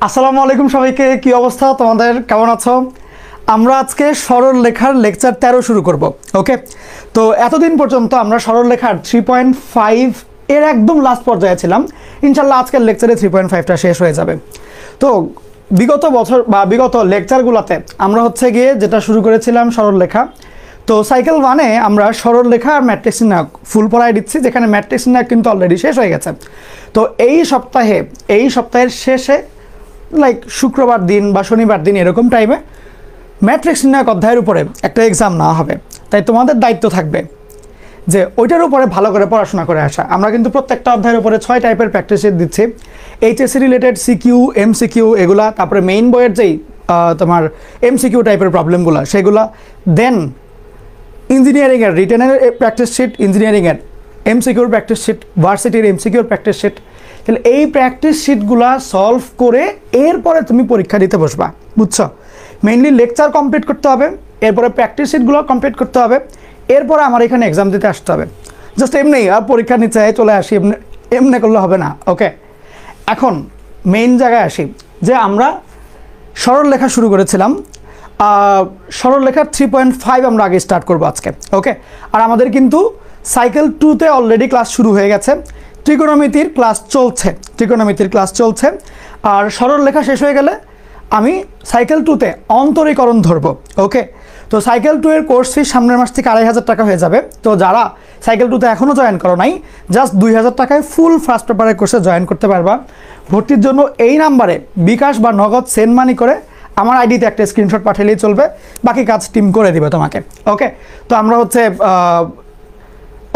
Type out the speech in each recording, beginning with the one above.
আসসালামু আলাইকুম সবাইকে, কি অবস্থা তোমাদের, কেমন আছো? আমরা আজকে সরল লেখার লেকচার 13 শুরু করব। ওকে, তো এতদিন পর্যন্ত আমরা সরল লেখার 3.5 এর একদম লাস্ট পর্যায়ে ছিলাম। ইনশাল্লাহ আজকের লেকচারে 3.5টা শেষ হয়ে যাবে। তো বিগত বছর বা বিগত লেকচারগুলোতে আমরা গিয়ে যেটা শুরু করেছিলাম সরল লেখা। তো সাইকেল 1-এ আমরা সরল লেখা আর ম্যাট্রিক্স নির্ণায়ক ফুল পড়ায় দিচ্ছি, যেখানে ম্যাট্রিক্স নির্ণায়ক কিন্তু অলরেডি শেষ হয়ে গেছে। তো এই সপ্তাহের শেষে লাইক শুক্রবার দিন বা শনিবার দিন এরকম টাইমে ম্যাট্রিক্স নির্ণায়ক অধ্যায়ের উপরে একটা এক্সাম নেওয়া হবে। তাই তোমাদের দায়িত্ব থাকবে যে ওইটার উপরে ভালো করে পড়াশোনা করে আসা। আমরা কিন্তু প্রত্যেকটা অধ্যায়ের উপরে 6 টাইপের প্র্যাকটিস সেট দিচ্ছি, এইচএসসি রিলেটেড সিকিউ, এমসিকিউ এগুলা, তারপরে মেইন বইয়ের যেই তোমার এমসিকিউ টাইপের প্রবলেমগুলো সেগুলা, দেন ইঞ্জিনিয়ারিংয়ের রিটেনের প্র্যাকটিস শিট, ইঞ্জিনিয়ারিংয়ের এমসিকিউর প্র্যাকটিস শিট, ভার্সিটির এমসিকিউর প্র্যাকটিস শিট। তাহলে এই প্র্যাকটিস শিটগুলা সলভ করে এরপরে তুমি পরীক্ষা দিতে বসবা, বুঝছো? মেইনলি লেকচার কমপ্লিট করতে হবে, এরপরে প্র্যাকটিস শিটগুলো কমপ্লিট করতে হবে, এরপরে আমার এখানে এক্সাম দিতে আসতে হবে। জাস্ট এমনি আর পরীক্ষা নিচে চলে আসি এমনি করলে হবে না। ওকে, এখন মেইন জায়গায় আসি যে আমরা সরল লেখা শুরু করেছিলাম। সরল লেখার 3.5 আমরা আগে স্টার্ট করবো আজকে। ওকে, আর আমাদের কিন্তু সাইকেল 2-তে অলরেডি ক্লাস শুরু হয়ে গেছে, ত্রিকোণমিতির ক্লাস চলছে। আর সরল লেখা শেষ হয়ে গেলে আমি সাইকেল 2-তে অন্তরীকরণ ধরবো। ওকে, তো সাইকেল 2 এর কোর্স ফি সামনের মাস থেকে 2500 টাকা হয়ে যাবে। তো যারা সাইকেল 2-তে এখনও জয়েন করো নাই, জাস্ট 2000 টাকায় ফুল ফার্স্ট পেপারের কোর্সে জয়েন করতে পারবা। ভর্তির জন্য এই নাম্বারে বিকাশ বা নগদ সেন্ড মানি করে আমার আইডিতে একটা স্ক্রিনশট পাঠালেই চলবে, বাকি কাজ টিম করে দিবে তোমাকে। ওকে, তো আমরা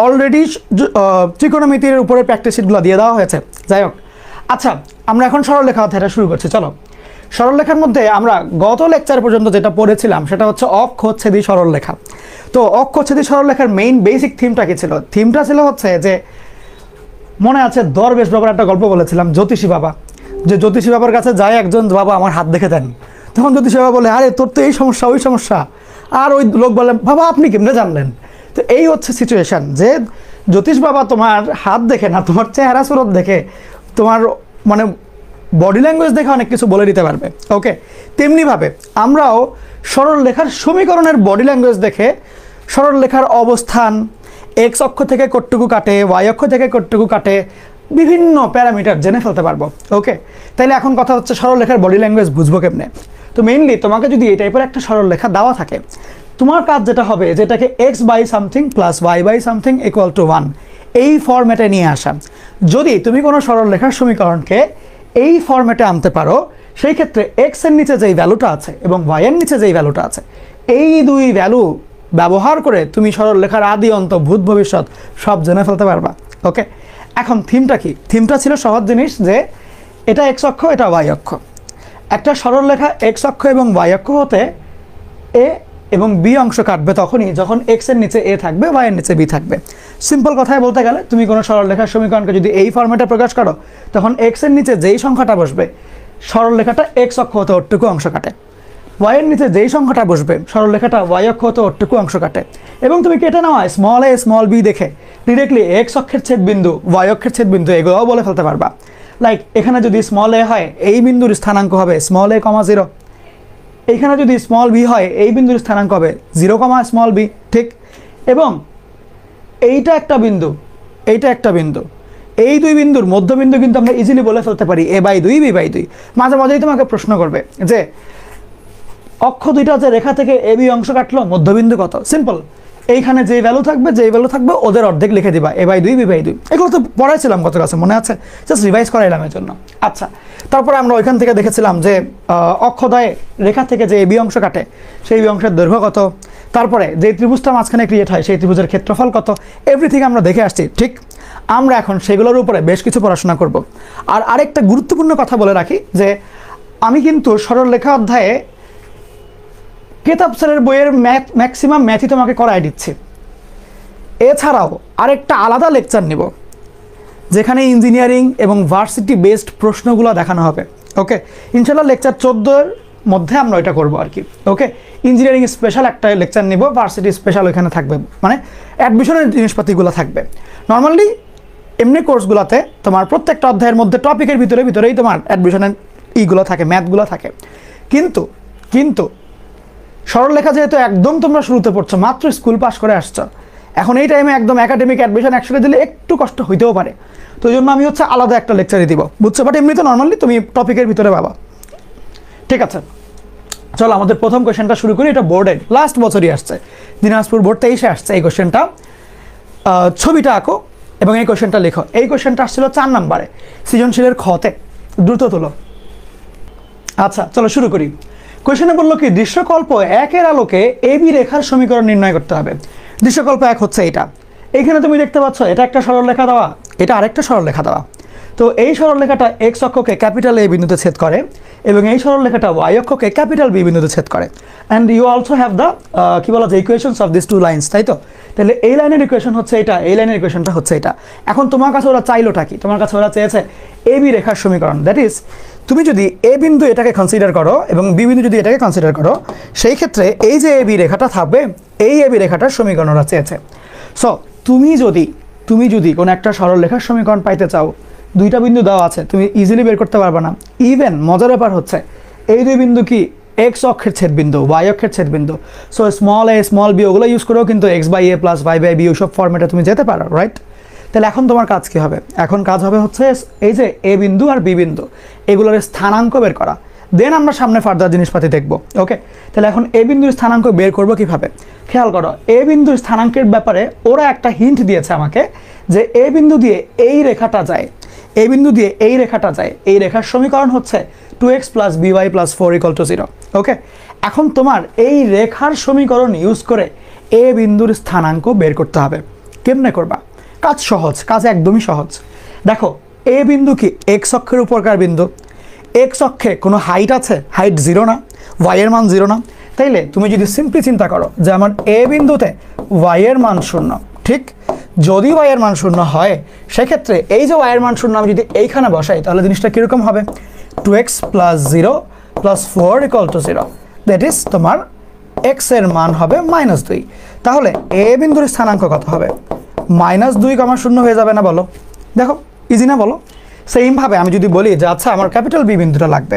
অলরেডি ত্রিকোণমিতির উপরে প্র্যাকটিস শিটগুলো দিয়ে দেওয়া হয়েছে। যাই হোক, আচ্ছা আমরা এখন সরল লেখা অধ্যায়টা শুরু করছি। চলো, সরল লেখার মধ্যে আমরা গত লেকচার পর্যন্ত যেটা পড়েছিলাম সেটা হচ্ছে অক্ষচ্ছেদী সরল লেখা। তো অক্ষচ্ছেদী সরল লেখার মেইন বেসিক থিমটা কি ছিল? থিমটা ছিল যে মনে আছে দরবেশ বাবার একটা গল্প বলেছিলাম, জ্যোতিষী বাবা, যে জ্যোতিষী বাবার কাছে যায় একজন, বাবা আমার হাত দেখে দেন। তখন জ্যোতিষী বাবা বলে, আরে তোর তো এই সমস্যা ওই সমস্যা। আর ওই লোক বলে, বাবা আপনি কেমনে জানলেন? তো এই হচ্ছে সিচুয়েশান, যে জ্যোতিষ বাবা তোমার হাত দেখে না, তোমার চেহারা সুরত দেখে, তোমার মানে বডি ল্যাঙ্গুয়েজ দেখে অনেক কিছু বলে দিতে পারবে। ওকে, তেমনিভাবে আমরাও সরল লেখার সমীকরণের বডি ল্যাঙ্গুয়েজ দেখে সরল লেখার অবস্থান, এক্স অক্ষ থেকে কতটুকু কাটে, ওয়াই অক্ষ থেকে কতটুকু কাটে, বিভিন্ন প্যারামিটার জেনে ফেলতে পারবো। ওকে, তাইলে এখন কথা হচ্ছে সরল লেখার বডি ল্যাঙ্গুয়েজ বুঝবো কেমনে? তো মেইনলি তোমাকে যদি এই টাইপের একটা সরল লেখা দেওয়া থাকে, তোমার কাজ যেটা হবে, যেটাকে X by something plus Y by something equal to 1 এই ফরম্যাটে নিয়ে আসা। যদি তুমি কোনো সরল লেখার সমীকরণকে এই ফরম্যাটে আনতে পারো, সেই ক্ষেত্রে এক্স এর নিচে যেই ভ্যালুটা আছে এবং ওয়াই এর নিচে যেই ভ্যালুটা আছে, এই দুই ভ্যালু ব্যবহার করে তুমি সরল লেখার আদি অন্ত ভূত ভবিষ্যৎ সব জেনে ফেলতে পারবা। ওকে, এখন থিমটা কি? থিমটা ছিল সহজ জিনিস, যে এটা এক্স অক্ষ, এটা ওয়াই অক্ষ। একটা সরল লেখা এক্স অক্ষ এবং ওয়াই অক্ষ হতে এ এবং বি অংশ কাটবে তখনই যখন এক্স এর নিচে এ থাকবে, ওয়াই এর নিচে বি থাকবে। সিম্পল কথায় বলতে গেলে, তুমি কোনো সরল লেখার সমীকরণকে যদি এই ফরম্যাটে প্রকাশ করো, তখন এক্স এর নিচে যেই সংখ্যাটা বসবে সরল লেখাটা এক্স অক্ষ হতে ওটুকু অংশ কাটে, ওয়াই এর নিচে যেই সংখ্যাটা বসবে সরল লেখাটা ওয়াই অক্ষ হতে ওটুকু অংশ কাটে। এবং তুমি কেটে নেওয়া স্মল এ স্মল বি দেখে ডিরেক্টলি এক্স অক্ষের ছেদবিন্দু, ওয়াই অক্ষের ছেদবিন্দু এগুলোও বলে ফেলতে পারবা। লাইক এখানে যদি স্মল এ হয়, এই বিন্দুর স্থানাঙ্ক হবে স্মল এ কমা 0। এইখানে যদি স্মল বি হয়, এই বিন্দুর স্থানাঙ্ক হবে 0 কমা স্মল বি, ঠিক? এবং এইটা একটা বিন্দু, এইটা একটা বিন্দু, এই দুই বিন্দুর মধ্যবিন্দু কিন্তু আমরা ইজিলি বলে ফেলতে পারি a/2 b/2। মাঝে মাঝেই তোমাকে প্রশ্ন করবে যে অক্ষ দুইটা যে রেখা থেকে এ বি অংশ কাটলো, মধ্যবিন্দু কত? সিম্পল, এইখানে যেই ভ্যালু থাকবে ওদের অর্ধেক লিখে দিবা, a/2 b/2। এগুলো তো পড়াইছিলাম গত ক্লাসে, মনে আছে? জাস্ট রিভাইজ করাইলাম এর জন্য। আচ্ছা, তারপরে আমরা ওইখান থেকে দেখেছিলাম যে অক্ষদ্বয় রেখা থেকে যে বি অংশ কাটে সেই বি অংশের দৈর্ঘ্য কত, তারপরে যে ত্রিভুজটা মাঝখানে ক্রিয়েট হয় সেই ত্রিভুজের ক্ষেত্রফল কত, এভরিথিং আমরা দেখে আসছি। ঠিক, আমরা এখন সেগুলোর উপরে বেশ কিছু পড়াশোনা করব। আর আরেকটা গুরুত্বপূর্ণ কথা বলে রাখি, যে আমি কিন্তু সরল লেখা অধ্যায়ে কেতাব স্যারের বইয়ের ম্যাক্সিমাম ম্যাথই তোমাকে করাই দিচ্ছি। এছাড়াও আরেকটা আলাদা লেকচার নিব, যেখানে ইঞ্জিনিয়ারিং এবং ভার্সিটি বেসড প্রশ্নগুলো দেখানো হবে। ওকে, ইনশাল্লাহ লেকচার 14-এর মধ্যে আমরা ওইটা করবো আর কি। ওকে, ইঞ্জিনিয়ারিং স্পেশাল একটা লেকচার নিব, ভার্সিটি স্পেশাল ওইখানে থাকবে, মানে অ্যাডমিশনের জিনিসপাতিগুলো থাকবে। নর্মালি এমনি কোর্সগুলোতে তোমার প্রত্যেকটা অধ্যায়ের মধ্যে টপিকের ভিতরেই তোমার অ্যাডমিশনের ইগুলো থাকে, ম্যাথগুলো থাকে। কিন্তু কিন্তু সরলরেখা যেহেতু একদম তোমরা শুরুতে পড়ছো, মাত্র স্কুল পাস করে আসছো, এখন এই টাইমে একদম একাডেমিক অ্যাডমিশন একসাথে দিলে একটু কষ্ট হইতেও পারে। তো এই জন্য আমি হচ্ছে আলাদা একটা লেকচারই দিব, বুঝছো? বাট এমনি তো নর্মালি তুমি টপিকের ভিতরে পাবা। ঠিক আছে, চলো আমাদের প্রথম কোয়েশ্চেনটা শুরু করি। এটা বোর্ডে লাস্ট বছরই আসছে, দিনাজপুর বোর্ড 23-এ আসছে এই কোয়েশ্চেনটা। ছবিটা আঁকো এবং এই কোয়েশ্চেনটা লেখো। এই কোয়েশ্চেনটা আসছিল 4 নম্বরে সৃজনশীলের খতে। দ্রুত তোলো। আচ্ছা চলো শুরু করি। কোয়েশ্চেনে বললো কি, দৃশ্যকল্প 1-এর আলোকে এবি রেখার সমীকরণ নির্ণয় করতে হবে। দৃশ্যকল্প 1 হচ্ছে এটা। এইখানে তুমি দেখতে পাচ্ছ এটা একটা সরলরেখা দেওয়া, এটা আরেকটা সরলরেখা দেওয়া। তো এই সরলরেখাটা এক্স অক্ষকে ক্যাপিটাল এ বিন্দুতে ছেদ করে এবং এই সরলরেখাটা ওয়াই অক্ষকে ক্যাপিটাল বি বিন্দুতে ছেদ করে। And you also have the কি বলা যায় equations of this two lines, তাই তো? তাহলে এই লাইনের ইকুয়েশন হচ্ছে এটা, এই লাইনের ইকুয়েশনটা হচ্ছে এটা। এখন তোমার কাছে ওরা চাইলোটা কি? তোমার কাছে ওরা চেয়েছে এ বি রেখার সমীকরণ। দ্যাট ইজ তুমি যদি এ বিন্দু এটাকে কনসিডার করো এবং বি বিন্দু যদি এটাকে কনসিডার করো, সেই ক্ষেত্রে এই যে এ বি রেখাটা থাকবে, এই এ বি রেখাটার সমীকরণ ওরা চেয়েছে। সো তুমি যদি কোনো একটা সরলরেখার সমীকরণ পাইতে চাও, দুইটা বিন্দু দেওয়া আছে, তুমি ইজিলি বের করতে পারবে না। ইভেন মজার ব্যাপার হচ্ছে এই দুই বিন্দু কি এক্স অক্ষের ছেদ বিন্দু, ওয়াই অক্ষের ছেদ বিন্দু। So small A small B ওগুলো ইউজ করেও কিন্তু X by A plus Y by B ওইসব ফর্মেটে তুমি যেতে পারো, রাইট? তাহলে এখন তোমার কাজ কি হবে? এখন কাজ হবে হচ্ছে এই যে এ বিন্দু আর বি বিন্দু এগুলোর স্থানাঙ্ক বের করা। দেন আমরা সামনে ফার্দার জিনিসপাতি দেখবো। ওকে, তাহলে এখন এ বিন্দুর স্থানাঙ্ক বের করবো কিভাবে? খেয়াল করো, এ বিন্দুর স্থানাঙ্কের ব্যাপারে ওরা একটা হিন্ট দিয়েছে আমাকে যে এ বিন্দু দিয়ে এই রেখাটা যায়, এই বিন্দু দিয়ে এই রেখাটা যায়, এই রেখার সমীকরণ হচ্ছে 2x + by + 4 = 0। ওকে, এখন তোমার এই রেখার সমীকরণ ইউজ করে এ বিন্দুর স্থানাঙ্ক বের করতে হবে। কেমনে করবা? কাজ সহজ, কাজ একদমই সহজ। দেখো এ বিন্দু কি এক্স অক্ষের উপরকার বিন্দু, এক্স অক্ষে কোনো হাইট আছে? হাইট 0 না, ওয়াই এর মান 0 না। তাইলে তুমি যদি সিম্পলি চিন্তা করো যে আমার এ বিন্দুতে ওয়াই এর মান 0, ঠিক? যদি ওয়াই এর মান 0 হয়, সেক্ষেত্রে এই যে ওয়াই এর মান 0 আমি যদি এইখানে বসাই, তাহলে জিনিসটা কীরকম হবে? 2x + 0 + 4 = 0। দ্যাট ইজ তোমার এক্স এর মান হবে -2। তাহলে এ বিন্দুর স্থানাঙ্ক কত হবে? -2, 0 হয়ে যাবে না? বলো, দেখো ইজি না বলো? সেইমভাবে আমি যদি বলি যে আচ্ছা আমার ক্যাপিটাল বি বিন্দুটা লাগবে,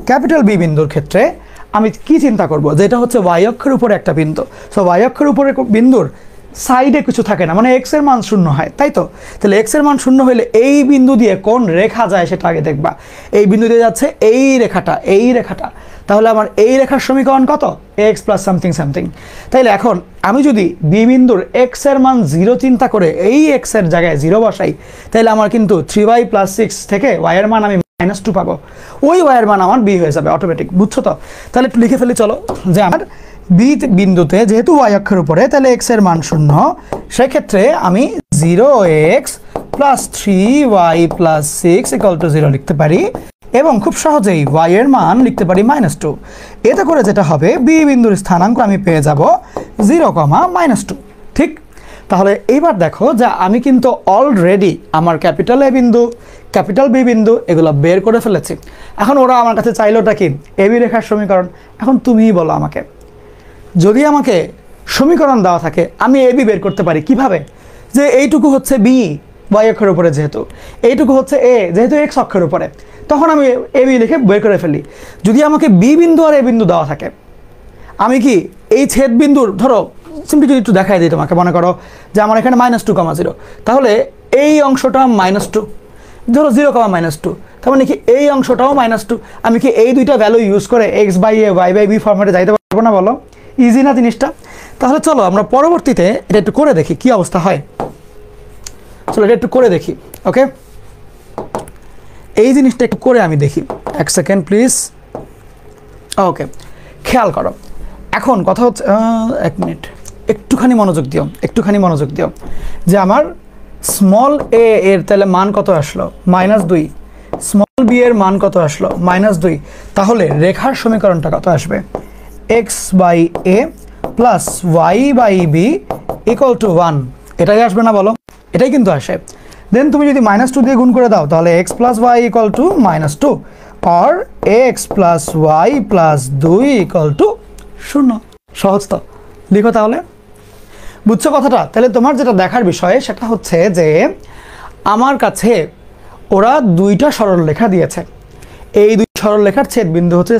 ক্যাপিটাল বি বিন্দুর ক্ষেত্রে আমি কি চিন্তা করব? যেটা হচ্ছে ওয়াই অক্ষের উপরে একটা বিন্দু। সো ওয়াই অক্ষের উপরে বিন্দুর সাইডে কিছু থাকে না, মানে এক্স এর মান 0 হয়, তাই তো? তাহলে এক্স এর মান 0 হলে এই বিন্দু দিয়ে কোন রেখা যায় সেটা আগে দেখবা। এই বিন্দু দিয়ে যাচ্ছে এই রেখাটা, এই রেখাটা। তাহলে আমার এই রেখার সমীকরণ কত? x + something something. তাইলে এখন আমি যদি বি বিন্দুর এক্স এর মান 0 চিন্তা করে এই এক্স এর জায়গায় 0 বসাই, তাহলে আমার কিন্তু 3y + 6 থেকে y এর মান আমি -2 পাবো। ওই y এর মান আমার b হয়ে যাবে অটোমেটিক, বুঝছো তো? তাহলে একটু লিখে ফেলি চলো, যে আমার বি বিন্দুতে যেহেতু ওয়াই অক্ষের উপরে, তাহলে এক্স এর মান 0, সেক্ষেত্রে আমি 0x + 3y + 6 = 0 লিখতে পারি এবং খুব সহজেই y এর মান লিখতে পারি -2। এতে করে যেটা হবে, বি বিন্দুর স্থানাঙ্ক আমি পেয়ে যাব 0, -2, ঠিক? তাহলে এইবার দেখো যে আমি কিন্তু অলরেডি আমার ক্যাপিটাল এ বিন্দু, ক্যাপিটাল বি বিন্দু এগুলো বের করে ফেলেছি। এখন ওরা আমার কাছে চাইলোটা কি? এ বি রেখার সমীকরণ। এখন তুমিই বলো আমাকে, যদি আমাকে সমীকরণ দেওয়া থাকে আমি এ বি বের করতে পারি কিভাবে? যে এইটুকু হচ্ছে বি ওয়াই অক্ষের উপরে, যেহেতু এইটুকু হচ্ছে এ যেহেতু এক্স অক্ষের উপরে, তখন আমি এ বি লিখে বের করে ফেলি। যদি আমাকে বি বিন্দু আর এ বিন্দু দেওয়া থাকে, আমি কি এই ছেদ বিন্দুর, ধরো সিম্পলি যদি একটু দেখাই দিই তোমাকে, মনে করো যে আমার এখানে -2, 0, তাহলে এই অংশটা -2, ধরো 0, -2, তার মানে কি এই অংশটাও -2। আমি কি এই দুইটা ভ্যালু ইউজ করে x by A Y by b ফর্মেটে যাইতে পারবো না? বলো, ইজি না জিনিসটা? তাহলে চলো আমরা পরবর্তীতে এটা একটু করে দেখি কি অবস্থা হয়। চলো এটা একটু করে দেখি। ওকে, এই জিনিসটা একটু করে আমি দেখি, 1 সেকেন্ড প্লিজ। ওকে, খেয়াল করো, এখন কথা হচ্ছে 1 মিনিট, একটুখানি মনোযোগ দিও, একটুখানি মনোযোগ দিও, যে আমার স্মল এ এর তাহলে মান কত আসলো? -2। স্মল বি এর মান কত আসলো? -2। তাহলে রেখার সমীকরণটা কত আসবে? x by A plus y by B = 1। এটাই আসবে না? বলো, এটাই কিন্তু আসে। দেন তুমি যদি -2 দিয়ে গুণ করে দাও, তাহলে x + y = -2 or x + y + 2 = 0। সহজ তো? লিখো তাহলে, বুঝছো কথাটা? তাহলে তোমার যেটা দেখার বিষয় সেটা হচ্ছে যে আমার কাছে ওরা দুইটা সরলরেখা দিয়েছে, এই দুই সরলরেখার ছেদ বিন্দু হচ্ছে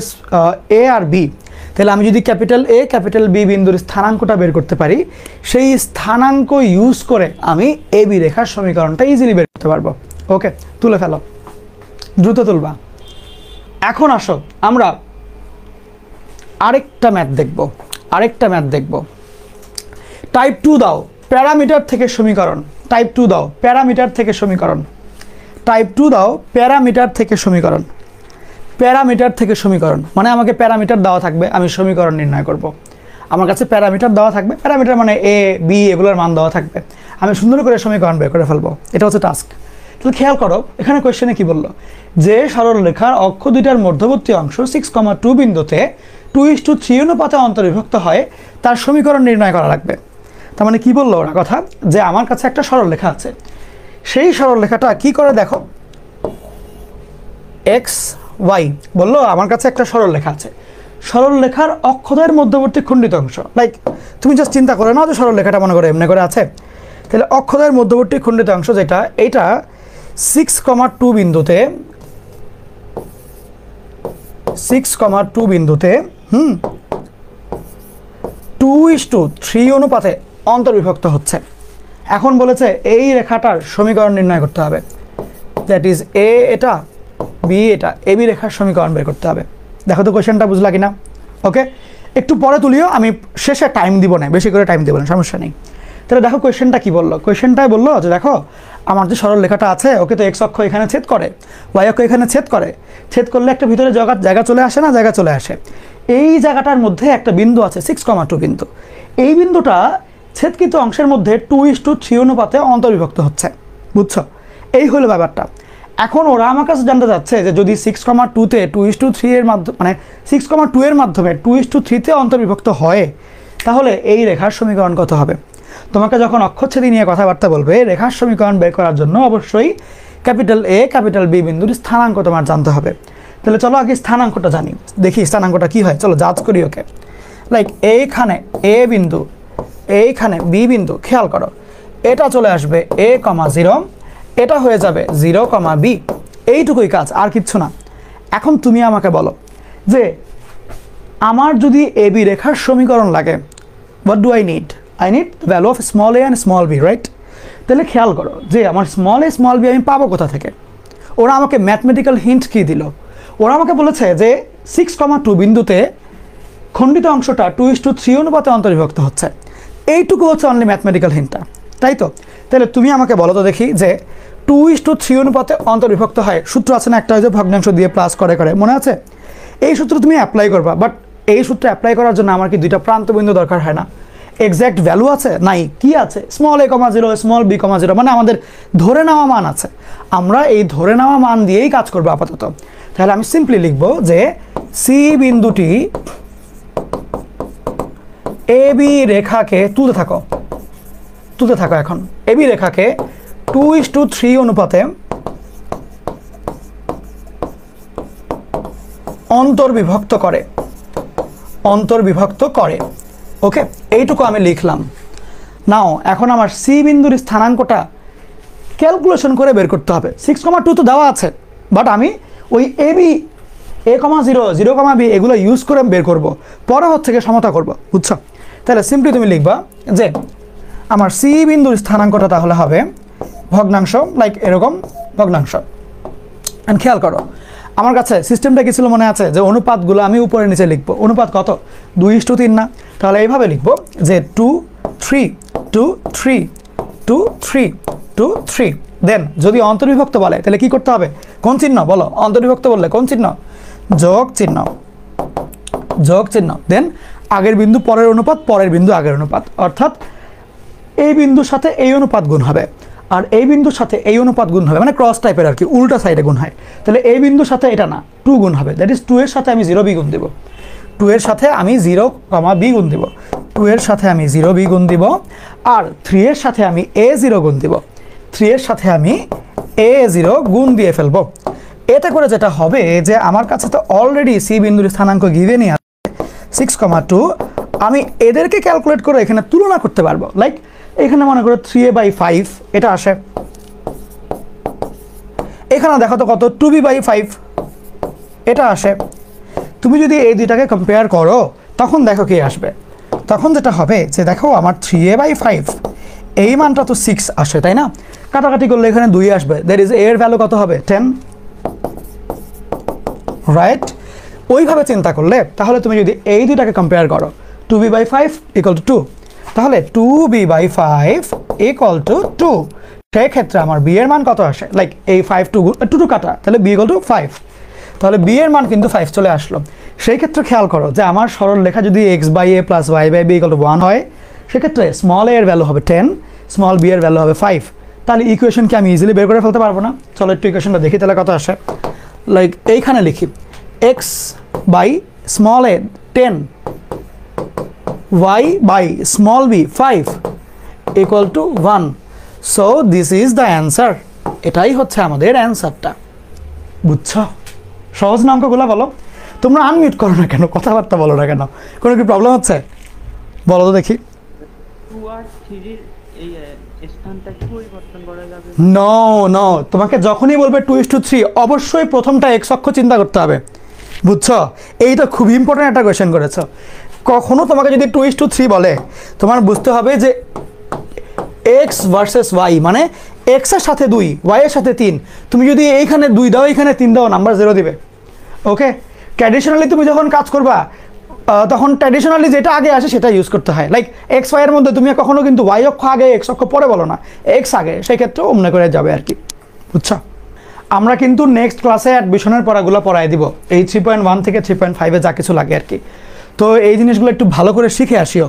এ আর বি, তাহলে আমি যদি ক্যাপিটাল এ ক্যাপিটাল বি বিন্দুর স্থানাঙ্কটা বের করতে পারি, সেই স্থানাঙ্ক ইউজ করে আমি এ বি রেখার সমীকরণটা ইজিলি বের করতে পারবো। ওকে, তুলে ফেলো, দ্রুত তুলবা। এখন আসো আমরা আরেকটা ম্যাথ দেখব। টাইপ 2 দাও, প্যারামিটার থেকে সমীকরণ। টাইপ 2 দাও, প্যারামিটার থেকে সমীকরণ। টাইপ 2 দাও, প্যারামিটার থেকে সমীকরণ। প্যারামিটার থেকে সমীকরণ মানে আমাকে প্যারামিটার দেওয়া থাকবে, আমি সমীকরণ নির্ণয় করব। আমার কাছে প্যারামিটার দেওয়া থাকবে, প্যারামিটার মানে এ বি এগুলোর মান দেওয়া থাকবে, আমি সুন্দর করে সমীকরণ বের করে ফেলবো। এটা হচ্ছে টাস্ক। তাহলে খেয়াল করো এখানে কোয়েশ্চেনে কি বললো, যে সরলরেখার অক্ষ দুইটার মধ্যবর্তী অংশ 6,2 বিন্দুতে 2:3 অনুপাতে অন্তর্বিভক্ত হয়, তার সমীকরণ নির্ণয় করা লাগবে। তার মানে কি বললো ওরা কথা, যে আমার কাছে একটা সরলরেখা আছে, সেই সরলরেখাটা কি করে দেখো, এক্স ওয়াই বললো আমার কাছে একটা সরলরেখা আছে, সরলরেখার অক্ষদ্বয়ের মধ্যবর্তী খণ্ডিত অংশ, লাইক তুমি জাস্ট চিন্তা করে নাও যে সরলরেখাটা মনে করে এমনি করে আছে, তাহলে অক্ষদ্বয়ের মধ্যবর্তী খণ্ডিত অংশ যেটা, এইটা 6,2 বিন্দুতে 2:3 অনুপাতে অন্তর্বিভক্ত হচ্ছে। এখন বলেছে এই রেখাটার সমীকরণ নির্ণয় করতে হবে, দ্যাট ইজ এ এটা বি এটা, এ বি রেখার সমীকরণ বের করতে হবে। দেখো তো কোয়েশ্চেনটা বুঝলা কিনা? ওকে, একটু পরে তুলিও, আমি শেষে টাইম দিব না, বেশি করে টাইম দিব না, সমস্যা নেই। তাহলে দেখো কোয়েশ্চেনটা কি বললো, কোয়েশ্চেনটাই বললো যে দেখো আমার যে সরল রেখাটা আছে, ওকে তো এক্স অক্ষ এখানে ছেদ করে, ওয়াই অক্ষ এখানে ছেদ করে, ছেদ করলে একটা ভিতরে জায়গা চলে আসে না, জায়গা চলে আসে। এই জায়গাটার মধ্যে একটা বিন্দু আছে 6,2 বিন্দু, এই বিন্দুটা ছেদকৃত অংশের মধ্যে 2:3 অনুপাতে অন্তর্বিভক্ত হচ্ছে, বুঝছো? এই হলো ব্যাপারটা। এখন ওরা আমার কাছে জানতে চাচ্ছে যে যদি 6,2-তে 2:3 এর মাধ্যমে, মানে 6,2 এর মাধ্যমে 2:3-তে অন্তর্বিভক্ত হয়, তাহলে এই রেখার সমীকরণ কত হবে? তোমাকে যখন অক্ষচ্ছেদি নিয়ে কথাবার্তা বলবে, রেখার সমীকরণ বের করার জন্য অবশ্যই ক্যাপিটাল এ ক্যাপিটাল বি বিন্দুর স্থানাঙ্ক তোমার জানতে হবে। তাহলে চলো আগে স্থানাঙ্কটা জানি, দেখি স্থানাঙ্কটা কি হয়, চলো জাজ করি। ওকে, লাইক এইখানে এ বিন্দু, এইখানে বি বিন্দু, খেয়াল করো এটা চলে আসবে a, 0, এটা হয়ে যাবে 0, b, এইটুকুই কাজ, আর কিচ্ছু না। এখন তুমি আমাকে বলো যে আমার যদি এ বি রেখার সমীকরণ লাগে, what do I need? I need the value of small a and small b, right? তাহলে খেয়াল করো যে আমার স্মল এ স্মল বি আমি পাবো কোথা থেকে? ওরা আমাকে ম্যাথমেটিক্যাল হিন্ট কি দিল? ওরা আমাকে বলেছে যে 6,2 বিন্দুতে খণ্ডিত অংশটা 2:3 অনুপাতে অন্তর্বিভক্ত হচ্ছে, এইটুকু হচ্ছে অনলি ম্যাথমেটিক্যাল হিন্টটা, তাই তো? তাহলে তুমি আমাকে বলো তো দেখি যে 2:3 অনুপাতে অন্তর্বিভক্ত হয়, সূত্র আছে না একটা, যে ভগ্নাংশ দিয়ে প্লাস করে, মনে আছে? এই সূত্র তুমি অ্যাপ্লাই করবা, বাট এই সূত্র অ্যাপ্লাই করার জন্য আমার কি দুইটা প্রান্তবিন্দু দরকার হয় না? এক্স্যাক্ট ভ্যালু আছে নাই, কি আছে? স্মল a, 0, স্মল b, 0, মানে আমাদের ধরে নেওয়া মান আছে, আমরা এই ধরে নেওয়া মান দিয়েই কাজ করবো আপাতত। তাহলে আমি সিম্পলি লিখবো যে সি বিন্দুটি এ বি রেখাকে তুলতে থাকো, এখন এ বি রেখাকে 2:3 অনুপাতে অন্তর্বিভক্ত করে। ওকে, এইটুকু আমি লিখলাম। নাও এখন আমার সি বিন্দুর স্থানাঙ্কটা ক্যালকুলেশন করে বের করতে হবে। 6,2 তো দেওয়া আছে, বাট আমি ওই এ বি, a, 0, 0, b এগুলো ইউজ করে বের করব, পরে হচ্ছে গিয়ে সমতা করব, বুঝছো? তাহলে সিম্পলি তুমি লিখবা যে আমার সি বিন্দুর স্থানাঙ্কটা তাহলে হবে ভগ্নাংশ, লাইক এরকম ভগ্নাংশ। এন্ড খেয়াল করো আমার কাছে সিস্টেমটা কি ছিল মনে আছে, যে অনুপাতগুলো আমি উপরে নিচে লিখবো। অনুপাত কত? 2:3 না? তাহলে এইভাবে লিখবো যে 2, 3, 2, 3, 2, 3, 2, 3। দেন যদি অন্তর্বিভক্ত বলে তাহলে কি করতে হবে? কোন চিহ্ন বলো? অন্তর্বিভক্ত বললে কোন চিহ্ন? যোগ চিহ্ন। দেন আগের বিন্দু পরের অনুপাত, পরের বিন্দু আগের অনুপাত, অর্থাৎ এই বিন্দুর সাথে এই অনুপাত গুণ হবে, আর এই বিন্দুর সাথে এই অনুপাত গুণ হবে, মানে ক্রস টাইপের আর কি, উল্টা সাইডে গুণ হয়। তাহলে এই বিন্দুর সাথে এটা না, 2 গুণ হবে, দ্যাট ইজ 2 এর সাথে আমি 0b গুণ দেব, 2 এর সাথে আমি 0, b গুণ দেব, 2 এর সাথে আমি 0b গুণ দিব, আর 3 এর সাথে আমি a0 গুণ দিব, 3 এর সাথে আমি a0 গুণ দিয়ে ফেলবো। এতে করে যেটা হবে যে আমার কাছে তো অলরেডি সি বিন্দুর স্থানাঙ্ক গিভেনই আছে 6,2, আমি এদেরকে ক্যালকুলেট করে এখানে তুলনা করতে পারবো। লাইক এখানে মনে করো 3a/5 এটা আসে, এখানে দেখো তো কত 2b/5, এটা আসে। তুমি যদি এই দুইটাকে কম্পেয়ার করো তখন দেখো কি আসবে। তখন যেটা হবে যে দেখো আমার 3a/5 এই মানটা তো 6 আসে, তাই না? কাটাকাটি করলে এখানে 2 আসবে, দ্যাট ইজ এর ভ্যালু কত হবে 10, রাইট? ওইভাবে চিন্তা করলে তাহলে তুমি যদি এই দুইটাকে কম্পেয়ার করো 2b/5 = 2, তাহলে 2b/5 = 2, সেই ক্ষেত্রে আমার b এর মান কত আসে? লাইক এই 5 2 কাটা, তাহলে b = 5, তাহলে b এর মান কিন্তু 5 চলে আসলো। সেই ক্ষেত্রে খেয়াল করো যে আমার সরল লেখা যদি x/a + y/b = 1 হয়, সেক্ষেত্রে স্মল a এর ভ্যালু হবে 10, স্মল b এর ভ্যালু হবে 5। তাহলে ইকুয়েশন কি আমি ইজিলি বের করে ফেলতে পারবো না? চলো একটু ইকুয়েশনটা দেখি তাহলে কত আসে। লাইক এইখানে লিখি x/a 10, y/b 5 = 1, so this is the answer. এটাই হচ্ছে আমাদের অ্যান্সারটা। বুঝছো? সহজ না অঙ্কগুলো? বলো। তোমরা আনমিউট করো না কেন, কথাবার্তা বলো না কেন? কোনো কি প্রবলেম হচ্ছে? বলো তো দেখি। নো নো, তোমাকে যখনই বলবে 2:3 অবশ্যই প্রথমটা x অক্ষ চিন্তা করতে হবে। বুঝছো? এইটা খুব ইম্পর্টেন্ট একটা কোয়েশ্চেন করেছো। কখনো তোমাকে যদি 2:3 বলে, তোমার বুঝতে হবে যে x ভার্সেস y, মানে x এর সাথে 2, y এর সাথে 3। তুমি যদি এইখানে 2 দাও, এইখানে 3 দাও, নাম্বার 0 দিবে। ওকে? ট্র্যাডিশনালি তুমি যখন কাজ করবা তখন ট্র্যাডিশনালি যেটা আগে আসে সেটা ইউজ করতে হয়। লাইক এক্স ওয়াই এর মধ্যে তুমি কখনো কিন্তু y অক্ষ আগে x অক্ষ পরে বলো না, x আগে, সেই ক্ষেত্রে অমনে করে যাবে আর কি। বুঝছো? আমরা কিন্তু নেক্সট ক্লাসে অ্যাডমিশনের পড়াগুলো পড়াই দিব, এই 3.1 থেকে 3.5 যা কিছু লাগে আর কি। তো এই জিনিসগুলো একটু ভালো করে শিখে আসিও,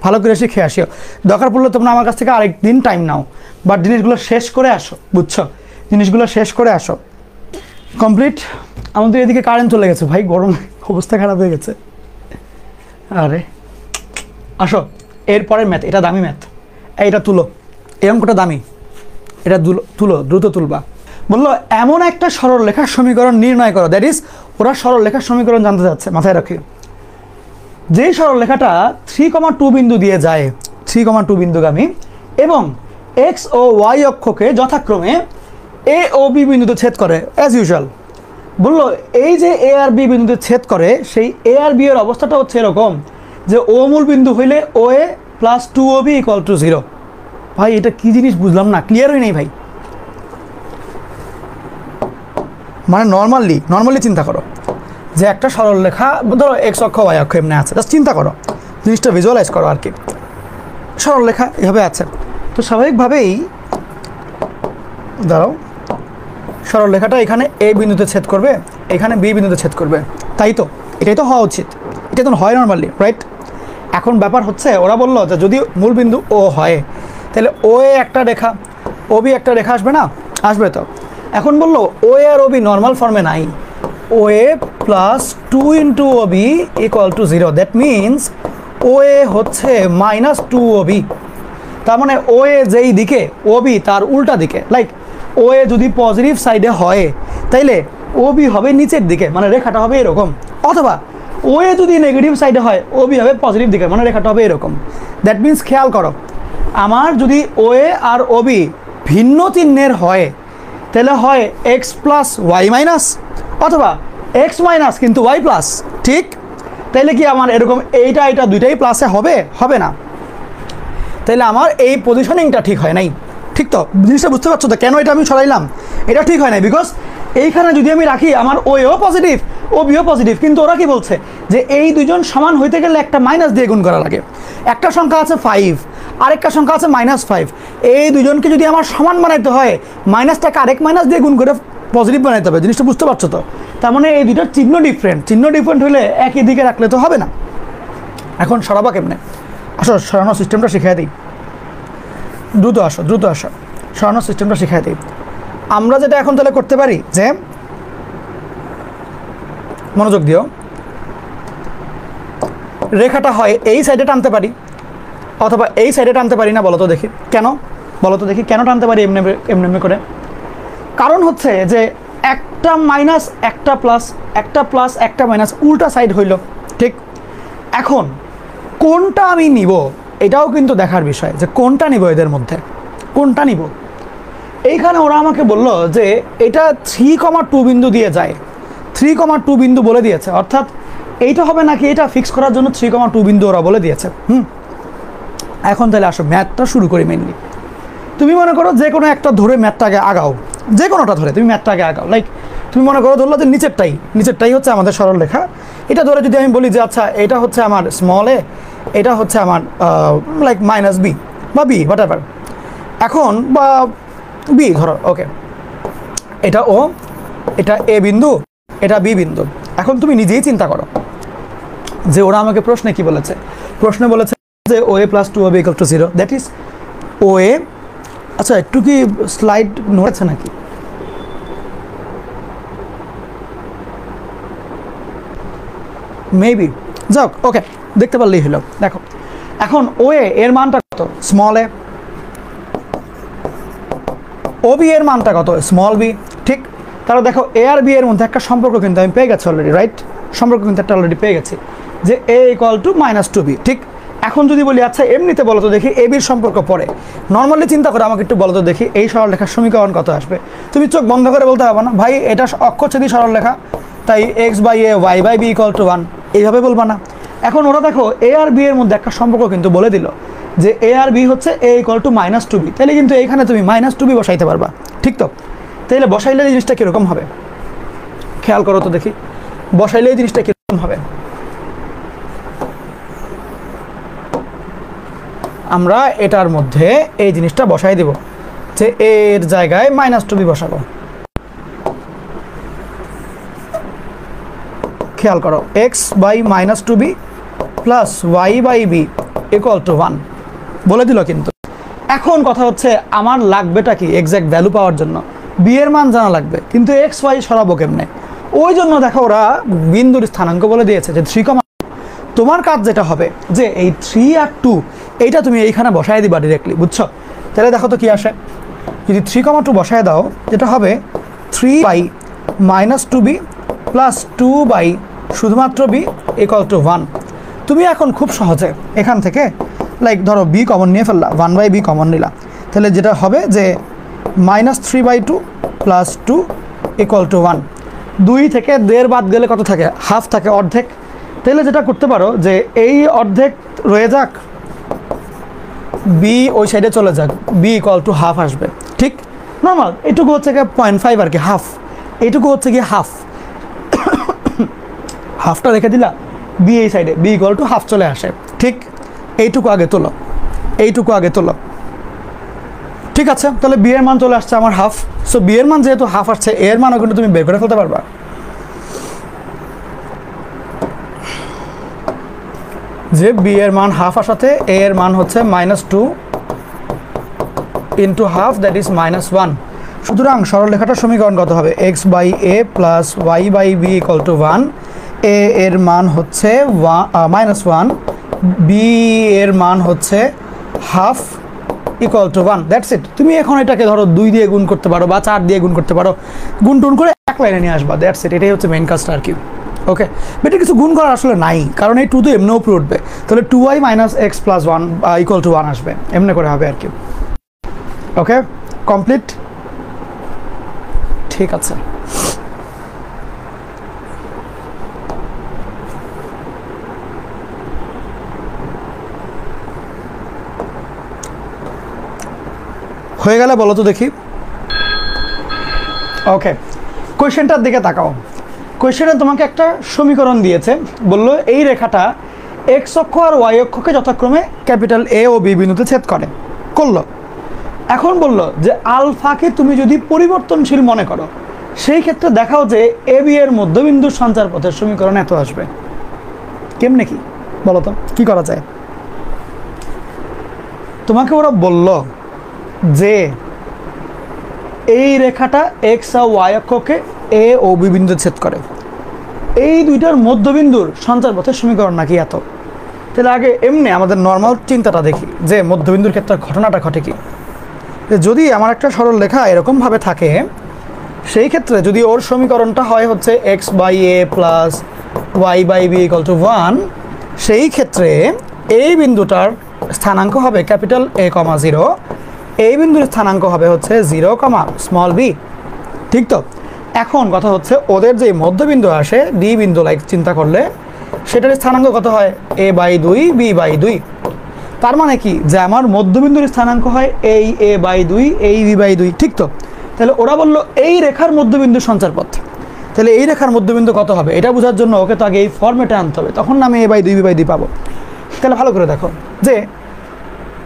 ভালো করে শিখে আসিও। দরকার পড়লে তোমরা আমার কাছ থেকে আরেকদিন টাইম নাও, বাট জিনিসগুলো শেষ করে আসো। বুঝছো? জিনিসগুলো শেষ করে আসো। কমপ্লিট। আমাদের এদিকে কারেন্ট চলে গেছে ভাই, গরম অবস্থা খারাপ হয়ে গেছে। আরে আসো, এরপরের ম্যাথ, এটা দামি ম্যাথ, এইটা তুলো, এই অঙ্কটা দামি, এটা তুলো, দ্রুত তুলবা। বললো এমন একটা সরল রেখার সমীকরণ নির্ণয় করো, দ্যাট ইজ ওরা সরল রেখার সমীকরণ জানতে যাচ্ছে। মাথায় রাখি, যেই সরল রেখাটা 3,2 বিন্দু দিয়ে যায়, 3,2 বিন্দুগামী, এবং এক্স ও ওয়াই অক্ষকে যথাক্রমে এ ও বি বিন্দুতে ছেদ করে, অ্যাজ ইউজুয়াল। বললো এই যে এ আর বি বিন্দুতে ছেদ করে, সেই এ আর বি এর অবস্থাটা হচ্ছে এরকম যে ও মূল বিন্দু হইলে ও এ প্লাস 2ob = 0। ভাই এটা কি জিনিস বুঝলাম না, ক্লিয়ার হই নেই ভাই। মানে নর্মালি চিন্তা করো যে একটা সরল রেখা, ধরো এক্স অক্ষ ওয়াই অক্ষ এমনি আছে, জাস্ট চিন্তা করো, জিনিসটা ভিজুয়ালাইজ করো আর কি। সরল রেখা এভাবে আছে, তো স্বাভাবিকভাবেই দাঁড়াও, সরল রেখাটা এখানে এ বিন্দুতে ছেদ করবে, এখানে বি বিন্দুতে ছেদ করবে, তাই তো? এটাই তো হওয়া উচিত, এটা তো হয় নর্মালি, রাইট? এখন ব্যাপার হচ্ছে ওরা বললো যে যদি মূল বিন্দু ও হয়, তাহলে ও এ একটা রেখা, ও বি একটা রেখা আসবে না? আসবে তো। এখন বললো ও এ আর ও বি নর্মাল ফর্মে নাই, ও a plus 2 × OB = 0, that means ও এ হচ্ছে -2ob। তার মানে ও এ যেই দিকে, ও বি তার উল্টা দিকে। লাইক ও এ যদি পজিটিভ সাইডে হয়, তাইলে ও বি হবে নিচের দিকে, মানে রেখাটা হবে এরকম। অথবা ও এ যদি নেগেটিভ সাইডে হয়, ও বি হবে পজিটিভ দিকে, মানে রেখাটা হবে এরকম। দ্যাট মিনস খেয়াল করো, আমার যদি ও এ আর ও বি ভিন্ন চিহ্নের হয়, তাহলে হয় x + y-, অথবা x- কিন্তু y+, ঠিক? তাইলে কি আমার এরকম এইটা দুইটাই প্লাসে হবে? হবে না। তাইলে আমার এই পজিশনিংটা ঠিক হয় নাই, ঠিক তো? জিনিসটা বুঝতে পারছো তো কেন এটা আমি সরাইলাম? এটা ঠিক হয় নাই বিকজ এইখানে যদি আমি রাখি আমার ও এও পজিটিভ, ও বিও পজিটিভ, কিন্তু ওরা কি বলছে যে এই দুজন সমান হইতে গেলে একটা মাইনাস দিয়ে গুণ করা লাগে। একটা সংখ্যা আছে 5, আরেকটা সংখ্যা আছে -5, এই দুজনকে যদি আমার সমান বানাইতে হয়, মাইনাসটাকে আরেক মাইনাস দিয়ে গুণ করে পজিটিভ বানাইতে হবে। জিনিসটা বুঝতে পারছো তো? তার মানে এই দুটোর চিহ্ন ডিফারেন্ট হলে একই দিকে রাখলে তো হবে না। এখন সরাবা কেমনে? আসো, সরানোর সিস্টেমটা শিখিয়ে দিই। দ্রুত আসো, সরানোর সিস্টেমটা শিখিয়ে দিই। আমরা যেটা এখন তাহলে করতে পারি যে, মনোযোগ দিও, রেখাটা হয় এই সাইডে টানতে পারি অথবা এই সাইডে টানতে পারি না। বলো তো দেখি কেন? কেন টানতে পারি এমনি করে? কারণ হচ্ছে যে একটা মাইনাস একটা প্লাস, একটা প্লাস একটা মাইনাস, উল্টা সাইড হইল, ঠিক? এখন কোনটা আমি নিব এটাও কিন্তু দেখার বিষয়, যে কোনটা নিব, এদের মধ্যে কোনটা নিব। এইখানে ওরা আমাকে বলল যে এটা 3,2 বিন্দু দিয়ে যায়, 3,2 বিন্দু বলে দিয়েছে, অর্থাৎ এইটা হবে নাকি এটা ফিক্স করার জন্য 3,2 বিন্দু ওরা বলে দিয়েছে। এখন তাহলে আসো ম্যাথটা শুরু করি। মেনলি তুমি মনে করো যে কোনো একটা ধরে ম্যাথটাকে আগাও, যে কোনোটা ধরে তুমি ম্যাথটাকে আগাও। লাইক তুমি মনে করো ধরলো যে নিচেরটাই হচ্ছে আমাদের সরল রেখা। এটা ধরে যদি আমি বলি যে আচ্ছা এটা হচ্ছে আমার স্মল এ, এটা হচ্ছে আমার লাইক মাইনাস বি বা বি হোয়াট এভার, এখন বা বি ধরো, ওকে, এটা ও, এটা এ বিন্দু, এটা বি বিন্দু। এখন তুমি নিজেই চিন্তা করো যে ওরা আমাকে প্রশ্নে কি বলেছে। প্রশ্নে বলেছে যে ও a plus 2ab equal to 0, that is ও এ। আচ্ছা একটু কি স্লাইড নোট আছে নাকি? মেবি, যাক ওকে, দেখতে পারলেই হলো। দেখো এখন ও এর মানটা কত? স্মল এ। ও বি এর মানটা কত? Small B. ঠিক, তাহলে দেখো এ আর বি এর মধ্যে একটা সম্পর্ক কিন্তু আমি পেয়ে গেছি অলরেডি, রাইট? সম্পর্ক কিন্তু একটা অলরেডি পেয়ে গেছি যে এ ইকুয়াল টু -2b। ঠিক, এখন যদি বলি আচ্ছা এমনিতে বলো তো দেখি এ বির সম্পর্ক পড়ে, নর্মালি চিন্তা করে আমাকে একটু বলো তো দেখি এই সরলরেখার সমীকরণ কত আসবে? তুমি চোখ বন্ধ করে বলতে হবে না ভাই এটা অক্ষচ্ছেদী সরলরেখা, তাই x/a y/b = 1, এইভাবে বলবা না। এখন ওরা দেখো এ আর বি এর মধ্যে একটা সম্পর্ক কিন্তু বলে দিল যে এ আর বি হচ্ছে a = -2b, তাহলে কিন্তু এইখানে তুমি -2b বসাইতে পারবা। ঠিক তো? তাহলে বসাইলে জিনিসটা কীরকম হবে খেয়াল করো তো দেখি, বসাইলে জিনিসটা কীরকম হবে। আমরা এটার মধ্যে এই জিনিসটা বসাই দেব যে এর জায়গায় -2b বসাবো। খেয়াল করো x/-2b প্লাস y/b = 1 বলে দিল কিন্তু। এখন কথা হচ্ছে আমার লাগবেটা কি? এক্স্যাক্ট ভ্যালু পাওয়ার জন্য বি এর মান জানা লাগবে, কিন্তু এক্স ওয়াই সরাবো কেমনে? ওই জন্য দেখো ওরা বিন্দুর স্থানাঙ্ক বলে দিয়েছে যে 3, তোমার কাজ যেটা হবে যে এই 3 আর 2 এইটা তুমি এইখানে বসায় দিবা ডিরেক্টলি, বুঝছো? তাহলে দেখো তো কি আসে। যদি 3,2 বসায় দাও, যেটা হবে 3/-2b প্লাস 2 শুধুমাত্র b = 1। তুমি এখন খুব সহজে এখান থেকে লাইক ধরো b কমন নিয়ে ফেললা, 1/b কমন নিলা, তাহলে যেটা হবে যে -3/2 প্লাস 2 = 1। 2 থেকে 1.5 বাদ গেলে কত থাকে? হাফ থাকে, অর্ধেক। তাহলে যেটা করতে পারো যে এই অর্ধেক রয়ে যাক, বি ওই সাইডে চলে যাক, বি = হাফ আসবে। ঠিক, নর্মাল এইটুকু হচ্ছে গিয়ে 0.5 আর কি, হাফ। এইটুকু হচ্ছে গিয়ে হাফ, হাফটা রেখে দিলা, বি এই সাইডে, বি = হাফ চলে আসে। ঠিক, এইটুকু আগে তোলো, এইটুকু আগে তোলো। ঠিক আছে, তাহলে বি এর মান চলে আসছে আমার হাফ। সো বি এর মান যেহেতু হাফ আসছে, এর মানও কিন্তু তুমি বের করে ফেলতে পারবা। যে বি এর মান হাফ আসাতে এ এর মান হচ্ছে -2 × হাফ, দ্যাট ইজ -1। সুতরাং সরলরেখাটার সমীকরণ কত হবে? x/a plus y/b = 1। এ এর মান হচ্ছে -1, বি এর মান হচ্ছে হাফ = 1, দ্যাটস ইট। তুমি এখন এটাকে ধরো 2 দিয়ে গুণ করতে পারো বা 4 দিয়ে গুণ করতে পারো, গুণ টুন করে এক লাইনে নিয়ে আসবা, দ্যাটস ইট। এটাই হচ্ছে মেইন কাজটা আর কি। ওকে, বেটা কিছু গুণ করার আসলে নাই, কারণ এই 2 তো এমনিও উপরে উঠবে, তাহলে 2y - x + 1 = 1 আসবে, এমনি করে হবে আর কি। ওকে, কমপ্লিট। ঠিক আছে, হয়ে গেলে বলো তো দেখি। ওকে, কোয়েশ্চেনটার দিকে তাকাও। কোয়েশ্চেনে তোমাকে একটা সমীকরণ দিয়েছে, বললো এই রেখাটা এক্স অক্ষ আর ওয়াই অক্ষকে যথাক্রমে ক্যাপিটাল এ ও বি বিন্দুতে ছেদ করলো। এখন বললো যে আলফাকে তুমি যদি পরিবর্তনশীল মনে করো, সেই ক্ষেত্রে দেখাও যে এ বি এর মধ্যবিন্দুর সঞ্চার পথের সমীকরণ এত আসবে। কেমনে কি বলো তো, কি করা যায়? তোমাকে ওরা বলল যে এই রেখাটা এক্স আর ওয়াই অক্ষকে এ ও বি বিন্দুতে ছেদ করে, এই দুইটার মধ্যবিন্দুর সঞ্চার পথের সমীকরণ নাকি এত। তাহলে আগে এমনি আমাদের নর্মাল চিন্তাটা দেখি যে মধ্যবিন্দুর ক্ষেত্রে ঘটনাটা ঘটে কি। যদি আমার একটা সরল রেখা এরকমভাবে থাকে, সেই ক্ষেত্রে যদি ওর সমীকরণটা হয় হচ্ছে x/a প্লাস y/b = 1, সেই ক্ষেত্রে এই বিন্দুটার স্থানাঙ্ক হবে ক্যাপিটাল A, 0, এই বিন্দুর স্থানাঙ্ক হবে হচ্ছে 0, স্মল b। ঠিক তো? এখন কথা হচ্ছে ওদের যে মধ্যবিন্দু আসে ডি বিন্দু লাইক চিন্তা করলে সেটার স্থানাঙ্ক কত হয় a/2 b/2। তার মানে কি যে আমার মধ্যবিন্দুর স্থানাঙ্ক হয় এই a/2 এই b/2, ঠিক তো? তাহলে ওরা বলল এই রেখার মধ্যবিন্দু সঞ্চারপথ, তাহলে এই রেখার মধ্যবিন্দু কত হবে এটা বোঝার জন্য ওকে তো আগে এই ফর্মেটে আনতে হবে, তখন আমি a/2 b/2 পাবো। তাহলে ভালো করে দেখো যে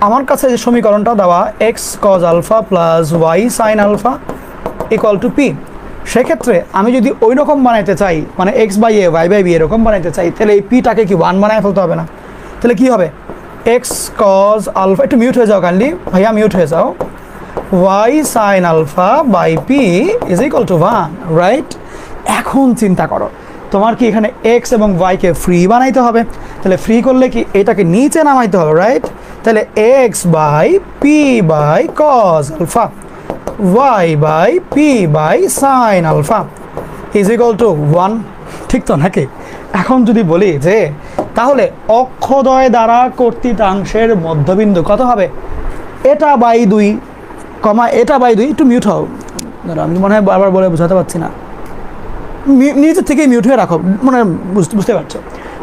আমার কাছে যে সমীকরণটা দেওয়া x cos alpha plus y sin alpha equal to p, সেক্ষেত্রে আমি যদি ওই রকম বানাইতে চাই মানে x/a y/b এরকম বানাইতে চাই, তাহলে এই পিটাকে কি 1 বানায় ফেলতে হবে না? তাহলে কি হবে x cos আলফা, একটু মিউট হয়ে যাও কাইন্ডলি ভাইয়া, মিউট হয়ে যাও, y sin alpha by p is equal to 1, right? এখন চিন্তা করো তোমার কি এখানে x এবং y কে ফ্রি বানাইতে হবে, তাহলে ফ্রি করলে কি এটাকে নিচে নামাইতে হবে, রাইট? তাহলে x by p by cos alpha y by p by sin alpha is equal to 1, ঠিক তো নাকি? এখন যদি বলি যে তাহলে অক্ষদ্বয় দ্বারা কর্তৃতাংশের মধ্যবিন্দু কত হবে, এটা বাই 2 কমা এটা বাই 2, একটু মিউট হও, আমি মনে হয় বারবার বলে বোঝাতে পারছি না, নিজের থেকেই মিউট হয়ে রাখো, মানে বুঝতে পারছো।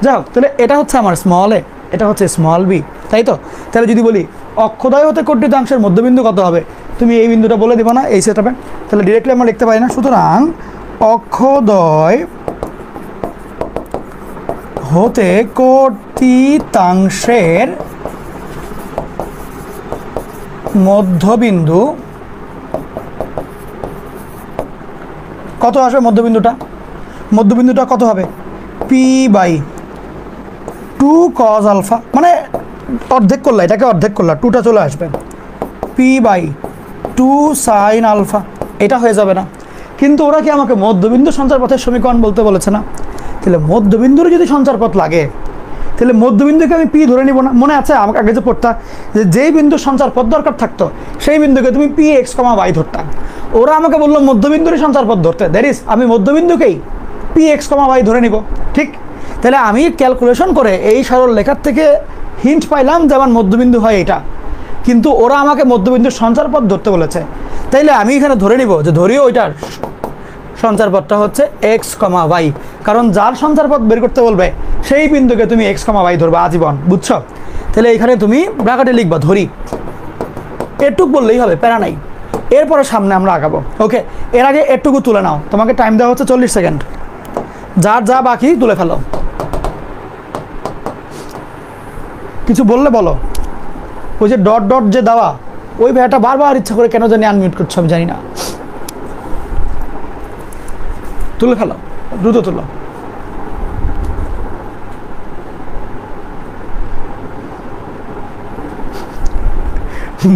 যাই হোক, তাহলে এটা হচ্ছে আমার স্মল এ, এটা হচ্ছে স্মল বি, তাই তো? তাহলে যদি বলি অক্ষদ্বয় হতে কর্তৃতাংশের মধ্যবিন্দু কত হবে, তুমি এই বিন্দুটা বলে দেবো না এই সেটআপে, তাহলে ডিরেক্টলি আমরা লিখতে পারি না। সুতরাং অক্ষদ্বয় হতে কর্তৃতাংশের মধ্যবিন্দু কত আসবে, মধ্যবিন্দুটা কত হবে p/2 cos আলফা, মানে অর্ধেক করলা, এটাকে অর্ধেক করলা, 2টা চলে আসবে, p/2 sin আলফা, এটা হয়ে যাবে না? কিন্তু ওরা কি আমাকে মধ্যবিন্দু সঞ্চারপথের সমীকরণ বলতে বলেছে না? তাহলে মধ্যবিন্দুর যদি সঞ্চারপথ লাগে তাহলে মধ্যবিন্দুকে আমি পি ধরে নিব না? মনে আছে আমাকে আগে যে পড়তা যে যেই বিন্দু সঞ্চারপথ দরকার থাকতো সেই বিন্দুকে তুমি পি এক্স কমা ওয়াই ধরতাম, ওরা আমাকে বললো মধ্যবিন্দুরই সঞ্চারপথ ধরতে, দ্যাট ইজ আমি মধ্যবিন্দুকেই পি এক্স কমা ওয়াই ধরে নিব, ঠিক? তাহলে আমি ক্যালকুলেশন করে এই সরল লেখার থেকে হিন্ট পাইলাম যে আমার মধ্যবিন্দু হয় এটা, কিন্তু ওরা আমাকে মধ্যবিন্দুর সঞ্চারপথ ধরতে বলেছে, তাইলে আমি এখানে ধরে নিব যে ধরিও ওইটার সঞ্চারপথটা হচ্ছে এক্স কমা ওয়াই, কারণ যার সঞ্চারপথ বের করতে বলবে সেই বিন্দুকে তুমি এক্স কমা ওয়াই ধরবা আজীবন, বুঝছো? তাহলে এখানে তুমি ব্র্যাকেটে লিখবা ধরি, এটুক বললেই হবে, প্যারা নাই। এরপরে সামনে আমরা আগাবো, ওকে? এর আগে এটুকু তুলে নাও, তোমাকে টাইম দেওয়া হচ্ছে 40 সেকেন্ড, যার যা বাকি তুলে ফেলো, কিছু বললে বলো। ওই যে ডট ডট যে দেওয়া ওই ভাইয়াটা বারবার ইচ্ছা করে কেন জানি আনমিউট করছো আমি জানি না, তুলে ফেলো, দ্রুত তুলো।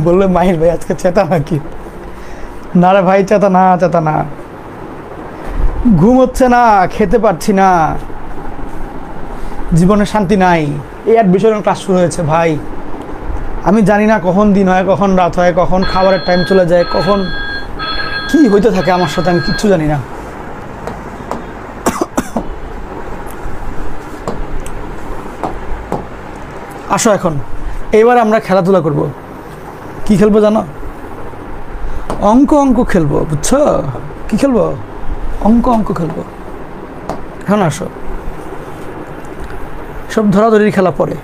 বললো মাহির ভাই আজকে চেতা নাকি? না রে ভাই, চেতা না, ঘুম হচ্ছে না, খেতে পারছি না, জীবনে শান্তি নাই, এই অ্যাডমিশনের ক্লাস শুরু হয়েছে ভাই, আমি জানি না কখন দিন হয় কখন রাত হয়, কখন খাবারের টাইম চলে যায়, কখন কি হইতে থাকে আমার সাথে আমি কিচ্ছু জানি না। আসো এখন এবার আমরা খেলাধুলা করব। কি খেলবো জানো? অঙ্ক খেলবো, বুঝছো? কি খেলবো? অঙ্ক খেলবো। এখন আসো, সব ধরাধরির খেলা পরে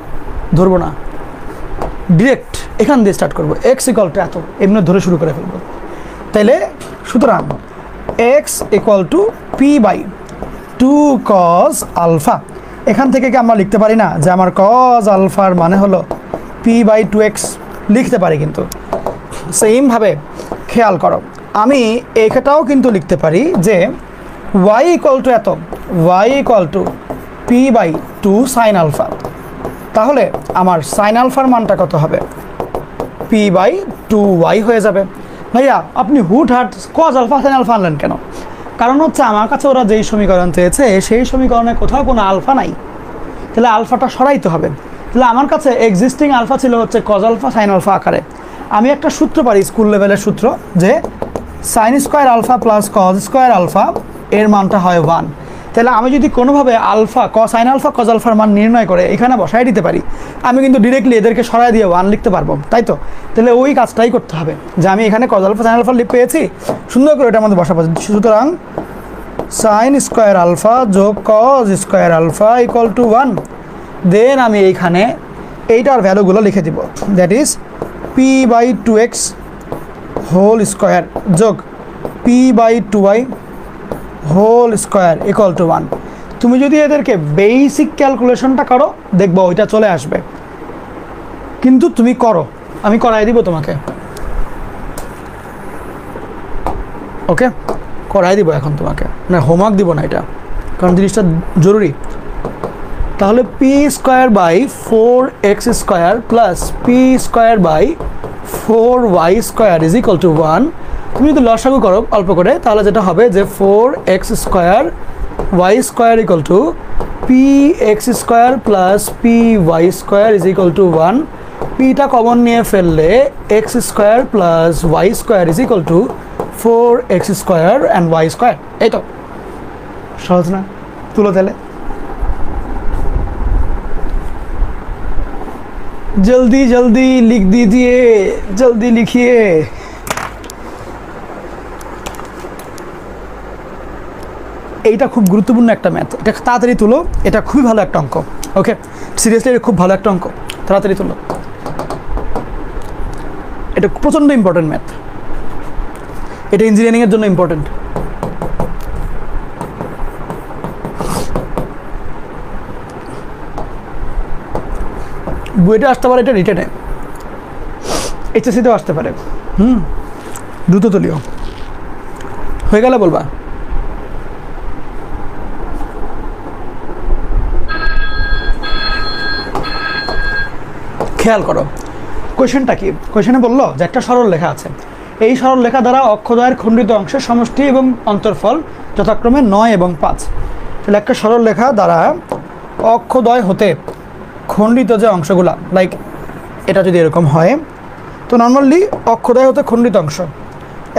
ধরবো না, ডিরেক্ট এখান দিয়ে স্টার্ট করবো। এক্স ইকুয়াল টু এত, এমনি ধরে শুরু করে ফেলবো। তাইলে সুতরাং X equal to p/2 cos alpha, এখান থেকে কি আমরা লিখতে পারি না যে আমার cos আলফার মানে হলো p/2x? লিখতে পারি, কিন্তু সেইমভাবে খেয়াল করো আমি এটাও কিন্তু লিখতে পারি যে y ইকুয়াল টু এত, y equal to p/2 sin alpha. তাহলে আমার sin আলফার মানটা কত হবে? p/2y হয়ে যাবে। ভাইয়া আপনি হুটহাট cos আলফা sin আলফা আনলেন কেন? কারণ হচ্ছে আমার কাছে ওরা যেই সমীকরণ চেয়েছে সেই সমীকরণে কোথাও কোনো আলফা নাই, তাহলে আলফাটা সরাইতে হবে। তাহলে আমার কাছে এক্সিস্টিং আলফা ছিল হচ্ছে cos আলফা sin আলফা আকারে। আমি একটা সূত্র পারি, স্কুল লেভেলের সূত্র, যে sin square alpha plus cos square alpha এর মানটা হয় 1। তাহলে আমি যদি কোনোভাবে আলফা sin আলফা cos আলফার মান নির্ণয় করে এখানে বসাই দিতে পারি, আমি কিন্তু ডিরেক্টলি এদেরকে সরাই দিয়ে 1 লিখতে পারবো, তাই তো? তাহলে ওই কাজটাই করতে হবে যে আমি এখানে cos আলফা sin আলফা পেয়েছি, সুন্দর করে এটা আমাদের বসাবো। সুতরাং সাইন স্কোয়ার আলফা যোগ cos square alpha equal to 1। Then আমি এইখানে এইটার ভ্যালুগুলো লিখে দিব, that is p/2x whole square যোগ p/2y whole square equal to 1। তুমি যদি এদেরকে বেসিক ক্যালকুলেশনটা করো দেখবো ওইটা চলে আসবে, কিন্তু তুমি করো, আমি করাই দিব তোমাকে। ওকে, করাই দিব এখন তোমাকে, না হোমওয়ার্ক দিব না এটা, কারণ জিনিসটা জরুরি। তাহলে p²/4x² plus p²/4y² is equal to 1। তুমি যদি লসাগু করো অল্প করে, তাহলে যেটা হবে যে 4x² y² equal to px² plus py² is equal to 1। পিটা কমন নিয়ে ফেললে x² plus y² is equal two 4x² and y²। এই তো সহজ না? তুলো তাহলে, जल्दी जल्दी लिख दीजिए, जल्दी लिखिए। এইটা খুব গুরুত্বপূর্ণ একটা ম্যাথ, এটা তাড়াতাড়ি তুলো, এটা খুবই ভালো একটা অঙ্ক। ওকে, সিরিয়াসলি এটা খুব ভালো একটা অঙ্ক, তাড়াতাড়ি তুলো, এটা প্রচণ্ড ইম্পর্টেন্ট ম্যাথ, এটা ইঞ্জিনিয়ারিংয়ের জন্য ইম্পর্টেন্ট। বুয়েটে আসতে পারে, এটা রিটেনে এইচএসসিতেও আসতে পারে। দ্রুত তুলিও, হয়ে গেলে বলবা। খেয়াল করো কোয়েশ্চেনটা কি, কোয়েশ্চেনে বললো যে একটা সরল লেখা আছে, এই সরল লেখা দ্বারা অক্ষদ্বয়ের খণ্ডিত অংশের সমষ্টি এবং অন্তর্ফল যথাক্রমে 9 এবং 5। তাহলে একটা সরল লেখা দ্বারা অক্ষদ্বয় হতে খণ্ডিত যে অংশগুলা, লাইক এটা যদি এরকম হয়, তো নর্মালি অক্ষদ্বয় হতে খণ্ডিত অংশ,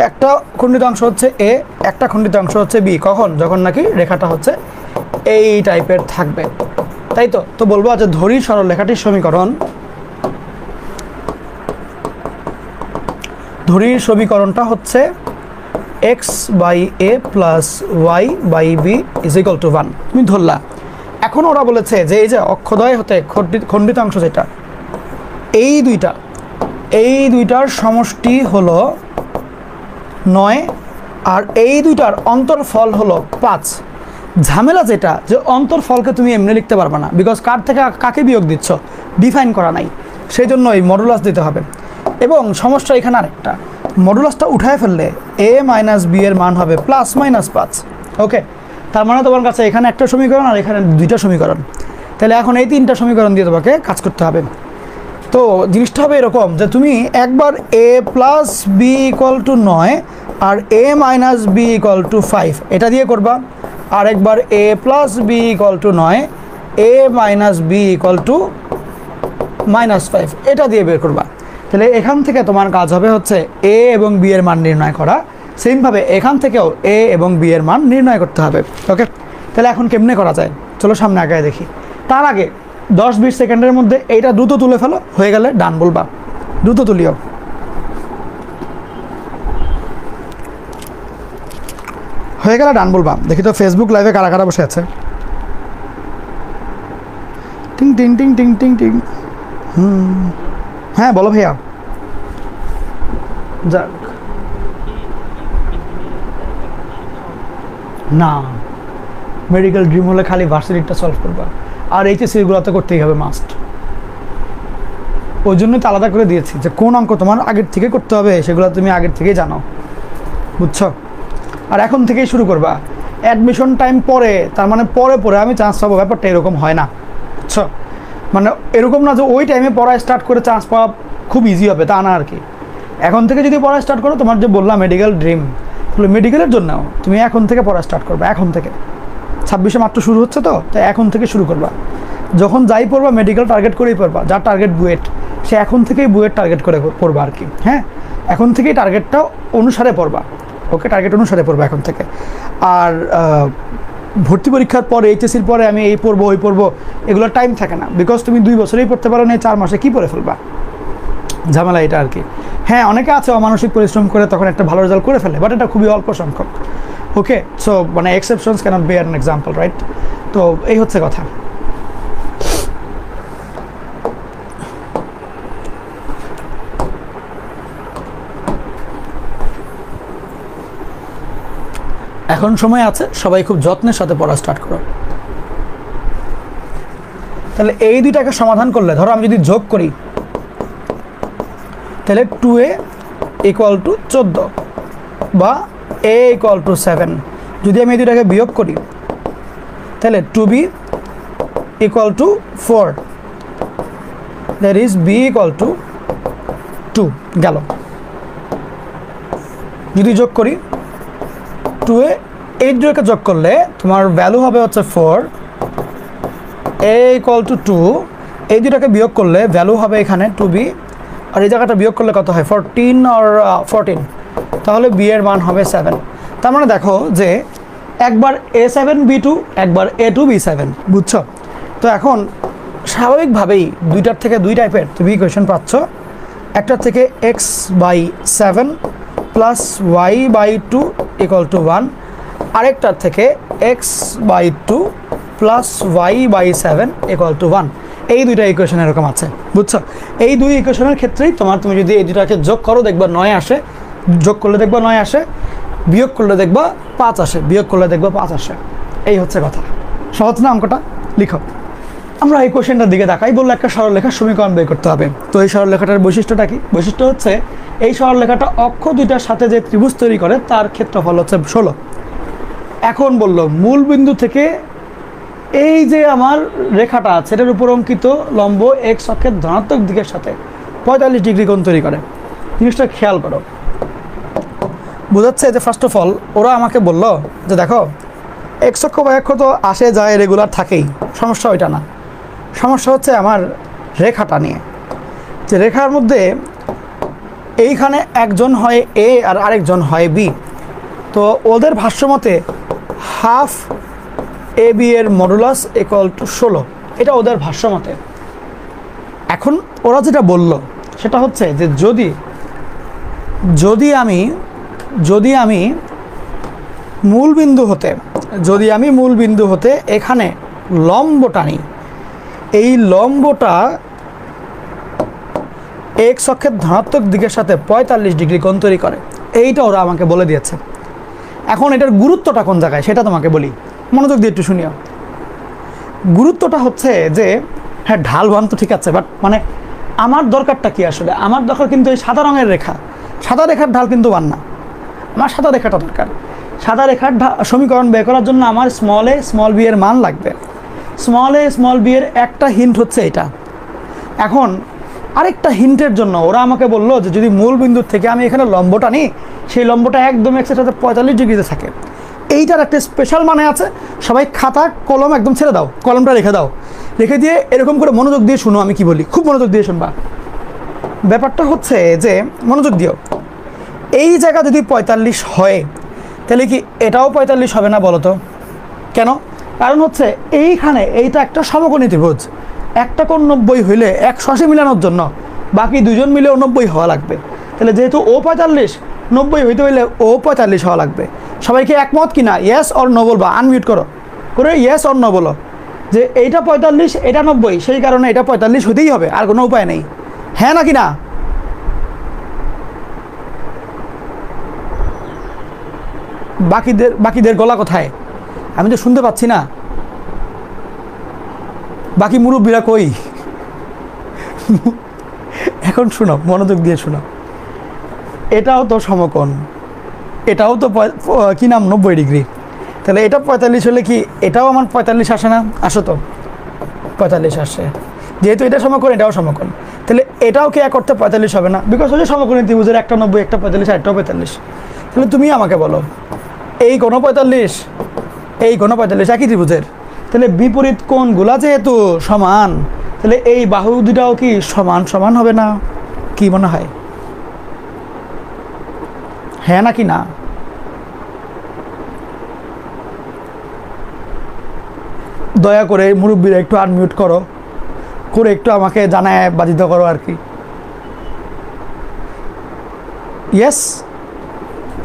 একটা খণ্ডিত অংশ হচ্ছে এ, একটা খণ্ডিত অংশ হচ্ছে বি। কখন? যখন নাকি রেখাটা হচ্ছে এই টাইপের থাকবে, তাই তো। তো বলবো যে ধরি সরল রেখাটির সমীকরণ, ধরির সমীকরণটা হচ্ছে x/a plus y/b is equal to 1। তুমি ধরলা। এখন ওরা বলেছে যে এই যে অক্ষদ্বয় হতে খণ্ডিত অংশ যেটা, এই দুইটার সমষ্টি হলো 9 আর এই দুইটার অন্তর্ফল হলো 5। ঝামেলা যেটা যে অন্তর্ফলকে তুমি এমনি লিখতে পারবে না, বিকজ কার থেকে কাকে বিয়োগ দিচ্ছ ডিফাইন করা নাই, সেই জন্য এই মডুলাস দিতে হবে। এবং সমস্যা এখানে আরেকটা, মডুলাসটা উঠায় ফেললে a - b এর মান হবে ±5। ওকে, তার মানে তোমার কাছে এখানে একটা সমীকরণ আর এখানে দুইটা সমীকরণ, তাহলে এখন এই তিনটা সমীকরণ দিয়ে তোমাকে কাজ করতে হবে। তো জিনিসটা হবে এরকম যে তুমি একবার a plus B equal to 9 আর a minus B equal to 5 এটা দিয়ে করবা, আর একবার a plus B equal to 9 a minus B equal to -5 এটা দিয়ে বের করবা। তাহলে এখান থেকে তোমার কাজ হবে হচ্ছে a এবং b এর মান নির্ণয় করা, সেমভাবে এখান থেকেও a এবং b এর মান নির্ণয় করতে হবে। ওকে, তাহলে এখন কেমনে করা যায়, চলো সামনে আগায় দেখি। তার আগে 10-20 সেকেন্ডের মধ্যে এইটা দ্রুত তুলে ফেলো, হয়ে গেলে ডান বলবা, দ্রুত তুলিও। হয়ে গেলে ডান বলবা। দেখি তো ফেসবুক লাইভে কারা কারা বসে আছে। টিং টিং টিং টিং টিং টিং। হ্যাঁ বলো ভাইয়া। যাক না, মেডিকেল ড্রিম হলে খালি ভার্সিটিটা সলভ করবা, আর এইচএসসিগুলোতে করতেই হবে মাস্ট। ওই জন্যই তো আলাদা করে দিয়েছি যে কোন অঙ্ক তোমার আগের থেকে করতে হবে, সেগুলো তুমি আগের থেকেই জানো, বুঝছো। আর এখন থেকেই শুরু করবা, অ্যাডমিশন টাইম পরে, তার মানে পরে পরে আমি চান্স পাবো, ব্যাপারটা এরকম হয় না, বুঝছো। মানে এরকম না যে ওই টাইমে পড়া স্টার্ট করে চান্স পাওয়া খুব ইজি হবে, তা না আর কি। এখন থেকে যদি পড়া স্টার্ট করো, তোমার যে বললাম মেডিকেল ড্রিম, তাহলে মেডিকেলের জন্য তুমি এখন থেকে পড়া স্টার্ট করবা, এখন থেকে। 26-এ মাত্র শুরু হচ্ছে, তো তাই এখন থেকে শুরু করবা। যখন যাই পড়বা মেডিকেল টার্গেট করেই পড়বা, যার টার্গেট বুয়েট সে এখন থেকেই বুয়েট টার্গেট করে পড়বা আর কি। হ্যাঁ, এখন থেকেই টার্গেটটা অনুসারে পড়বা। ওকে, টার্গেট অনুসারে পড়বা এখন থেকে। আর ভর্তি পরীক্ষার পরে, এইচএসসির পরে আমি এই পড়বো ওই পড়বো, এগুলোর টাইম থাকে না, বিকজ তুমি 2 বছরেই পড়তে পারো না, 4 মাসে কী পড়ে ফেলবা, ঝামেলা এটা আর কি। হ্যাঁ, অনেকে আছে অমানসিক পরিশ্রম করে তখন একটা ভালো রেজাল্ট করে ফেলে, বাট এটা খুবই অল্প সংখ্যক। ওকে, সো মানে exceptions cannot be an example, right? তো এই হচ্ছে কথা। এখন সময় আছে, সবাই খুব যত্নের সাথে পড়া স্টার্ট করো। তাহলে এই দুইটাকে সমাধান করলে, ধরো আমি যদি যোগ করি, তাহলে 2a ইকুয়াল টু 14 বা a ইকুয়াল টু 7। যদি আমি এই দুইটাকে বিয়োগ করি, তাহলে 2b equal to 4, that is b equal to 2 গেল। যদি যোগ করি 2a, এই দুটোকে যোগ করলে তোমার ভ্যালু হবে হচ্ছে 4, a ইকুয়াল টু 2, এই দুটাকে বিয়োগ করলে ভ্যালু হবে এখানে 2b, আর এই জায়গাটা বিয়োগ করলে কত হয় 14 আর 14, তাহলে b এর মান হবে 7। তার মানে দেখো যে একবার a7b2, একবার a2b7, বুঝছো? তো এখন স্বাভাবিকভাবেই দুইটার থেকে দুই টাইপের তুমি ইকুয়েশন পাচ্ছ। একটার থেকে x/7 plus y/2 equal to 1, আরেকটার থেকে x/2 plus y/7 equal to 1। এই দুইটা ইকুয়েশন এরকম আছে, বুঝছো? এই দুই ইকুয়েশনের ক্ষেত্রেই তুমি যদি এই দুটাকে যোগ করো দেখবা 9 আসে, যোগ করলে দেখবা 9 আসে, বিয়োগ করলে দেখবা 5 আসে, বিয়োগ করলে দেখবা 5 আসে। এই হচ্ছে কথা। সহজ না অঙ্কটা? লিখো। আমরা এই কোশ্চেনটার দিকে তাকাই, বললো একটা সরলরেখার সমীকরণ বের করতে হবে। তো এই সরলরেখাটার বৈশিষ্ট্যটা কি? বৈশিষ্ট্য হচ্ছে এই সরলরেখাটা অক্ষ দুইটার সাথে যে ত্রিভুজ তৈরি করে তার ক্ষেত্রফল হচ্ছে 16। এখন বললো মূল বিন্দু থেকে এই যে আমার রেখাটা আছে এটার উপর অঙ্কিত লম্ব এক্স অক্ষের ধনাত্মক দিকের সাথে 45 ডিগ্রি কোণ তৈরি করে। জিনিসটা খেয়াল করো, বোঝাচ্ছে যে ফার্স্ট অফ অল ওরা আমাকে বললো যে দেখো এক্স অক্ষ বা অক্ষ তো আসে যায় রেগুলার থাকেই, সমস্যা ওইটা না, সমস্যা হচ্ছে আমার রেখাটা নিয়ে। যে রেখার মধ্যে এইখানে একজন হয় এ আর আরেকজন হয় বি, তো ওদের ভাষ্যমতে হাফ এ বি এর মডুলাস ইকুয়াল টু 16, এটা ওদের ভাষ্যমতে। এখন ওরা যেটা বলল সেটা হচ্ছে যে যদি আমি মূল বিন্দু হতে এখানে লম্বটা নিই, এই লম্বটা এক্স অক্ষের ধনাত্মক দিকের সাথে 45 ডিগ্রি কোণ তৈরি করে, এইটা ওরা আমাকে বলে দিয়েছে। এখন এটার গুরুত্বটা কোন জায়গায় সেটা তোমাকে বলি, মনোযোগ দিয়ে একটু শুনিও। গুরুত্বটা হচ্ছে যে হ্যাঁ ঢাল বান তো ঠিক আছে, বাট মানে আমার দরকারটা কি আসলে? আমার দরকার কিন্তু এই সাদা রঙের রেখা, সাদা রেখার ঢাল কিন্তু বান না, আমার সাদা রেখাটা দরকার। সাদা রেখার সমীকরণ বের করার জন্য আমার স্মল এ স্মল বি এর মান লাগবে। স্মল এ স্মল বি এর একটা হিন্ট হচ্ছে এটা। এখন আরেকটা হিন্টের জন্য ওরা আমাকে বললো যে যদি মূল বিন্দুর থেকে আমি এখানে লম্বটা নিই, সেই লম্বটা একদম এক্সের সাথে 45 ডিগ্রিতে থাকে। এইটার একটা স্পেশাল মানে আছে। সবাই খাতা কলম একদম ছেড়ে দাও, কলমটা রেখে দাও, রেখে দিয়ে এরকম করে মনোযোগ দিয়ে শুনো আমি কি বলি, খুব মনোযোগ দিয়ে শুনবা। ব্যাপারটা হচ্ছে যে মনোযোগ দিও, এই জায়গা যদি 45 হয় তাহলে কি এটাও 45 হবে না বলো তো? কেন? কারণ হচ্ছে এইখানে এইটা একটা সমকোণী ত্রিভুজ, একটা কোণ 90 হইলে 180 মিলানোর জন্য বাকি দুজন মিলেও 90 হওয়া লাগবে। তাহলে যেহেতু ও 45, 90 হইতে হইলে ও 45 হওয়া লাগবে। সবাইকে একমত কিনা? ইয়েস অর নো বলবা, আনমিউট করো করে ইয়েস অর নো বলো যে এইটা 45 এটা 90, সেই কারণে এটা 45 হতেই হবে, আর কোনো উপায় নেই। হ্যাঁ নাকি না? বাকিদের গলা কোথায়? আমি তো শুনতে পাচ্ছি না। বাকি মুরব্বীরা কই? এখন শোনো, মনোযোগ দিয়ে শোনো। এটাও তো সমকোণ, এটাও তো কি নাম 90 ডিগ্রি। তাহলে এটা 45 হলে কি এটাও আমার 45 আসে না? আসো তো 45 আসে। যেহেতু এটা সমকোণ এটাও সমকোণ, তাহলে এটাও কি এক অর্থে 45 হবে না? বিকজ হচ্ছে সমকোণী ত্রিভুজের একটা 90 একটা 45 আরেকটাও 45। তাহলে তুমি আমাকে বলো এই কোনো 45 এই কোনো 45 একই ত্রিভুজের, তাহলে বিপরীত কোণগুলা যেহেতু সমান, তাহলে এই বাহু দুটাও কি সমান সমান হবে না? কি মনে হয়? হ্যাঁ নাকি না? দয়া করে মুরব্বীরা একটু আনমিউট করো, করে একটু আমাকে জানায় বাধিত করো আর কি। ইয়েস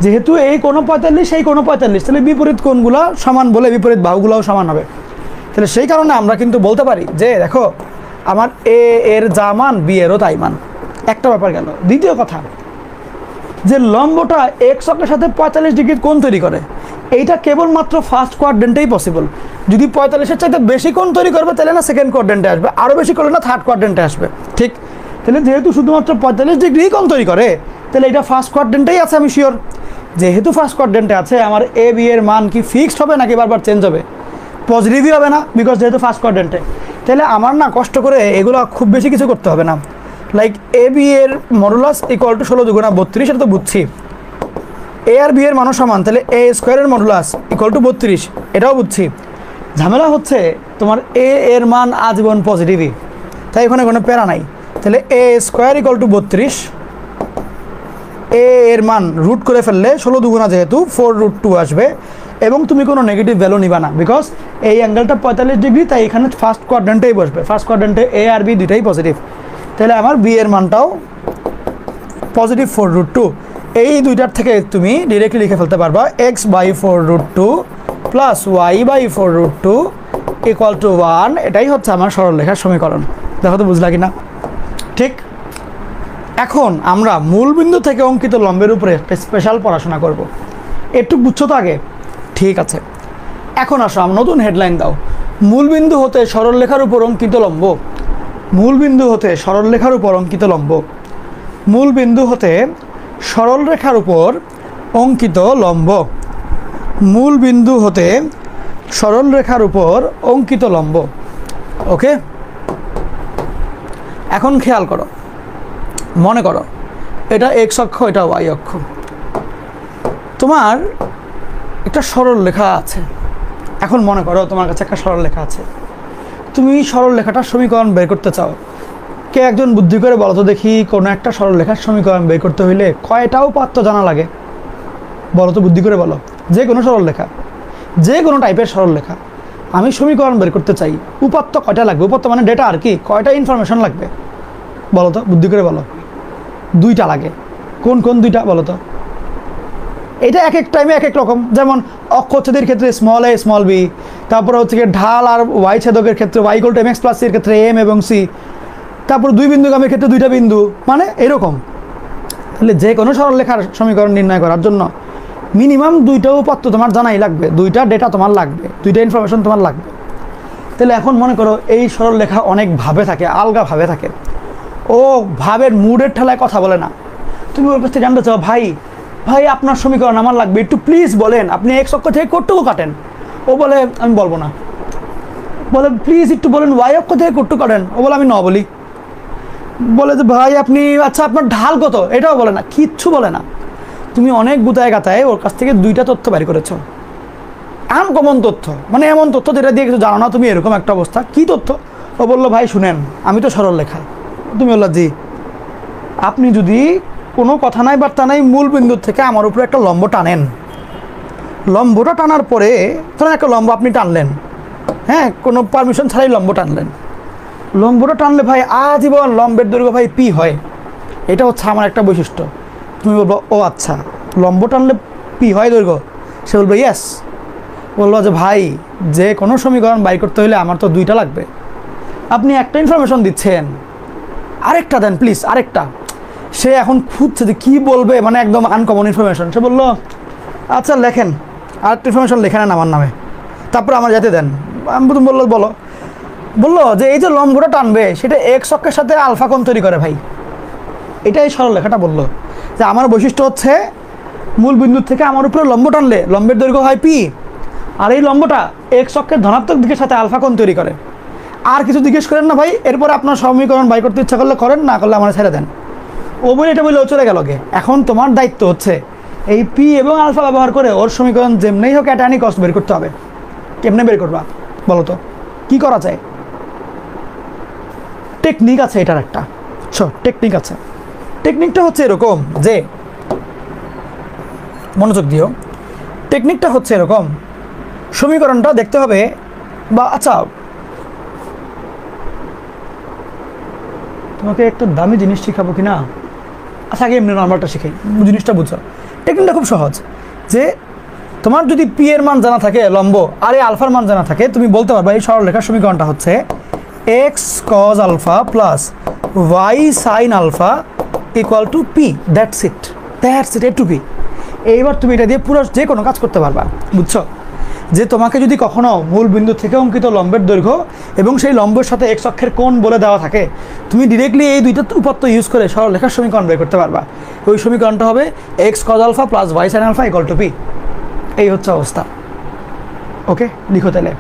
যেহেতু এই কোনো 45 এই কোনো 45, তাহলে বিপরীত কোণগুলো সমান বলে বিপরীত বাহুগুলোও সমান হবে। তাহলে সেই কারণে আমরা কিন্তু বলতে পারি যে দেখো আমার এ এর যা মান বি এরও তাই মান। একটা ব্যাপার গেল। দ্বিতীয় কথা, যে লম্বটা এক্স অক্ষের সাথে 45 ডিগ্রির কোণ তৈরি করে, এইটা কেবলমাত্র ফার্স্ট কোয়াড্রেন্টেই পসিবল। যদি 45-এর চাইতে বেশি কোণ তৈরি করবে তাহলে না সেকেন্ড কোয়াড্রেন্টে আসবে, আরও বেশি করলে না থার্ড কোয়াড্রেন্টে আসবে, ঠিক? তাহলে যেহেতু শুধুমাত্র 45 ডিগ্রি কোণ তৈরি করে, তাহলে এটা ফার্স্ট কোয়াড্রেন্টেই আছে, আমি শিওর। যেহেতু ফার্স্ট কোয়াড্রেন্টে আছে, আমার এ বি এর মান কি ফিক্সড হবে নাকি বারবার চেঞ্জ হবে? পজিটিভই হবে না, বিকজ যেহেতু ফার্স্ট কোয়াড্রেন্টে। তাহলে আমার না কষ্ট করে এগুলো খুব বেশি কিছু করতে হবে না। লাইক এ বি এর মডুলাস ইকুয়াল টু 16 দুগুণা 32, এটা তো বুঝছি। এ আর বি এর মানও সমান, তাহলে এ স্কোয়ারের মডুলাস ইকুয়াল টু 32, এটাও বুঝছি। ঝামেলা হচ্ছে তোমার এ এর মান আজীবন পজিটিভই, তাই এখানে কোনো প্যারা নাই। তাহলে এ স্কোয়ার ইকুয়াল টু 32, এ এর মান রুট করে ফেললে 16 দুগুণা যেহেতু 4√2 আসবে, এবং তুমি কোনো নেগেটিভ ভ্যালু নিবা না, বিকজ এই অ্যাঙ্গেলটা 45 ডিগ্রি, তাই এখানে ফার্স্ট কোয়াড্রেন্টেই বসবে। ফার্স্ট কোয়াড্রেন্টে এ আর বি দুইটাই পজিটিভ, তাহলে আমার বি এর মানটাও পজিটিভ 4√2। এই দুইটার থেকে তুমি ডিরেক্টলি লিখে ফেলতে পারবা x/4√2 plus y/4√2 equal to 1। এটাই হচ্ছে আমার সরলরেখার সমীকরণ। দেখো তো বুঝলা কিনা? ঠিক। এখন আমরা মূলবিন্দু থেকে অঙ্কিত লম্বের উপরে একটা স্পেশাল পড়াশোনা করব। একটু বুঝছো তো আগে? ঠিক আছে। এখন আসো, আমরা নতুন হেডলাইন দাও। মূলবিন্দু হতে সরলরেখার উপর অঙ্কিত লম্ব। মূলবিন্দু হতে সরলরেখার উপর অঙ্কিত লম্ব। মূলবিন্দু হতে সরলরেখার উপর অঙ্কিত লম্ব। মূলবিন্দু হতে সরলরেখার উপর অঙ্কিত লম্ব। ওকে, এখন খেয়াল করো, মনে করো এটা এক্স অক্ষ, এটা ওয়াই অক্ষ। তোমার একটা সরলরেখা আছে। এখন মনে করো তোমার কাছে একটা সরলরেখা আছে, তুমি সরলরেখাটার সমীকরণ বের করতে চাও। কে একজন বুদ্ধি করে বলো তো দেখি, কোনো একটা সরলরেখার সমীকরণ বের করতে হইলে কয়টা উপাত্ত জানা লাগে? বলো তো, বুদ্ধি করে বলো। যে কোনো সরলরেখা, যে কোনো টাইপের সরলরেখা আমি সমীকরণ বের করতে চাই, উপাত্ত কয়টা লাগবে? উপাত্ত মানে ডেটা আর কি, কয়টা ইনফরমেশন লাগবে বলো তো, বুদ্ধি করে বলো। 2টা লাগে। কোন কোন 2টা বলো তো? এটা এক এক টাইমে এক এক রকম। যেমন অক্ষচ্ছেদের ক্ষেত্রে স্মল এ স্মল বি, তারপরে হচ্ছে কি ঢাল আর ওয়াই ছেদকের ক্ষেত্রে Y equal to mx + c এর ক্ষেত্রে এম এবং সি, তারপর 2 বিন্দুগামীর ক্ষেত্রে 2টা বিন্দু, মানে এরকম। তাহলে যে কোনো সরলরেখার সমীকরণ নির্ণয় করার জন্য মিনিমাম 2টা উপাত্ত তোমার জানাই লাগবে, 2টা ডেটা তোমার লাগবে, 2টা ইনফরমেশন তোমার লাগবে। তাহলে এখন মনে করো এই সরলরেখা অনেক ভাবে থাকে, আলগা ভাবে থাকে। ও ভাবের মুডের ঠেলায় কথা বলে না। তুমি ওর কাছ থেকে জানতে চাও, ভাই ভাই আপনার সমীকরণ আমার লাগবে, একটু প্লিজ বলেন, আপনি এক্স অক্ষ থেকে কতটুকু কাটেন? ও বলে আমি বলবো না। বলে প্লিজ একটু বলেন ওয়াই অক্ষ থেকে কতটুকু কাটেন? ও বলে আমি ন বলি। বলে যে ভাই আপনি, আচ্ছা আপনার ঢাল কত? এটাও বলে না, কিচ্ছু বলে না। তুমি অনেক গুতায় গাতায় ওর কাছ থেকে 2টা তথ্য বের করেছো, আনকমন তথ্য, মানে এমন তথ্য যেটা দিয়ে কিছু জানো না তুমি, এরকম একটা অবস্থা। কি তথ্য? ও বললো ভাই শুনেন, আমি তো সরলরেখা। তুমি বললা জি, আপনি যদি কোনো কথা নাই বার্তা নাই মূল বিন্দুর থেকে আমার উপরে একটা লম্ব টানেন, লম্বটা টানার পরে ধরেন একটা লম্ব আপনি টানলেন, হ্যাঁ, কোনো পারমিশন ছাড়াই লম্ব টানলেন। লম্বটা টানলে ভাই আজীবন লম্বের দৈর্ঘ্য ভাই পি হয়, এটা হচ্ছে আমার একটা বৈশিষ্ট্য। তুমি বলবো ও আচ্ছা, লম্ব টানলে পি হয় দৈর্ঘ্য? সে বলবে ইয়েস। বললো যে ভাই যে কোনো সমীকরণ বাই করতে হলে আমার তো 2টা লাগবে, আপনি একটা ইনফরমেশন দিচ্ছেন, আরেকটা দেন প্লিজ, আরেকটা। সে এখন খুঁজছে যে কী বলবে, মানে একদম আনকমন ইনফরমেশন। সে বললো আচ্ছা লেখেন, আরেকটা ইনফরমেশন লেখে নেন আমার নামে, তারপর আমার যেতে দেন। আমি প্রথম বললো যে এই যে লম্বটা টানবে সেটা এক্স অক্ষের সাথে আলফা কোণ তৈরি করে ভাই। এটাই সরলরেখাটা বললো যে আমার বৈশিষ্ট্য হচ্ছে মূল বিন্দুর থেকে আমার উপরে লম্ব টানলে লম্বের দৈর্ঘ্য হয় পি, আর এই লম্বটা এক্স অক্ষের ধনাত্মক দিকের সাথে আলফা কোণ তৈরি করে। আর কিছু জিজ্ঞেস করেন না ভাই, এরপর আপনার সমীকরণ বাই করতে ইচ্ছা করলে করেন, না করলে আমার ছেড়ে দেন। ও বলে এটা বলে ও চলে গেল গে। এখন তোমার দায়িত্ব হচ্ছে এই পি এবং আলফা ব্যবহার করে ওর সমীকরণ যেমনেই হোক এটা আনি কষ্ট বের করতে হবে। কেমনে বের করবা বলো তো, কি করা যায়? টেকনিক আছে এটার একটা, টেকনিক আছে। টেকনিকটা হচ্ছে এরকম যে, মনোযোগ দিও, টেকনিকটা হচ্ছে এরকম, সমীকরণটা দেখতে হবে, বা আচ্ছা তোমাকে একটা দামি জিনিস শিখাবো কি না, আচ্ছা আগে এমনি নর্মালটা শিখাই, জিনিসটা বুঝো। টেকনিকটা খুব সহজ, যে তোমার যদি পি এর মান জানা থাকে লম্ব আর এই আলফার মান জানা থাকে, তুমি বলতে পারবা এই সরলরেখার সমীকরণটা হচ্ছে X cos alpha plus Y sine alpha equal to P. That's it, A to P. এইবার তুমি এটা দিয়ে পুরো যে কোনো কাজ করতে পারবা, বুঝছো? যে তোমাকে যদি কখনো মূল বিন্দু থেকে অঙ্কিত লম্বের দৈর্ঘ্য এবং সেই লম্বের সাথে এক্স অক্ষের কোণ বলে দেওয়া থাকে, তুমি ডিরেক্টলি এই দুইটা উপাত্ত ইউজ করে সরলরেখার সমীকরণ বের করতে পারবা। ওই সমীকরণটা হবে X cos alpha plus Y sine alpha equal to P. এই হচ্ছে অবস্থা। ওকে, লিখো তাহলে।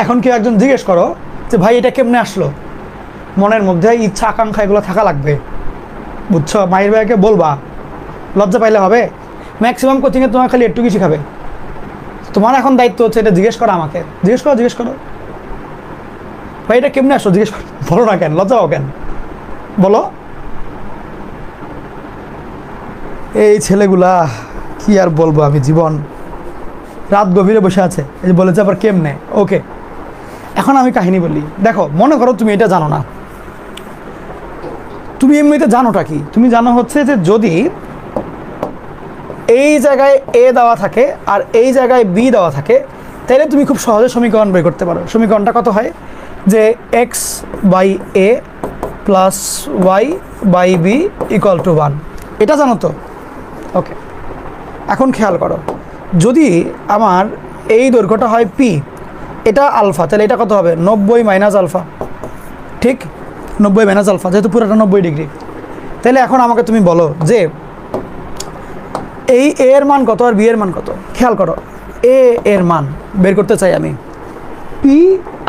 এখন কেউ একজন জিজ্ঞেস করো যে ভাই এটা কেমনে আসলো, মনের মধ্যে ইচ্ছা আকাঙ্ক্ষা এগুলো থাকা লাগবে, বুঝছো? মায়ের ভাইকে বলবা, লজ্জা পাইলে হবে? ম্যাক্সিমাম কোচিংয়ে তোমার খালি একটু কিছু খাবে। তোমার এখন দায়িত্ব হচ্ছে এটা জিজ্ঞেস করা, আমাকে জিজ্ঞেস করো ভাই এটা কেমনে আসলো, জিজ্ঞেস করো। বলো না কেন, লজ্জা পাও কেন, বলো। এই ছেলেগুলা কি আর বলবো আমি, জীবন রাত গভীরে বসে আছে, এই যে বলেছে আবার কেমনে। ওকে, এখন আমি কাহিনী বলি। দেখো, মনে করো তুমি এটা জানো না, তুমি এমনিতে জানোটা কি? তুমি জানো হচ্ছে যে যদি এই জায়গায় এ দেওয়া থাকে আর এই জায়গায় বি দেওয়া থাকে, তাহলে তুমি খুব সহজে সমীকরণ বের করতে পারো। সমীকরণটা কত হয়? যে X by A plus Y by B equal to 1। এটা জানো তো? ওকে, এখন খেয়াল করো, যদি আমার এই দৈর্ঘ্যটা হয় পি, এটা আলফা, তাহলে এটা কত হবে? 90 মাইনাস আলফা। ঠিক, 90 মাইনাস আলফা, যেহেতু পুরোটা 90 ডিগ্রি। তাহলে এখন আমাকে তুমি বলো যে এই এ এর মান কত আর বি এর মান কত? খেয়াল করো, এ এর মান বের করতে চাই আমি, পি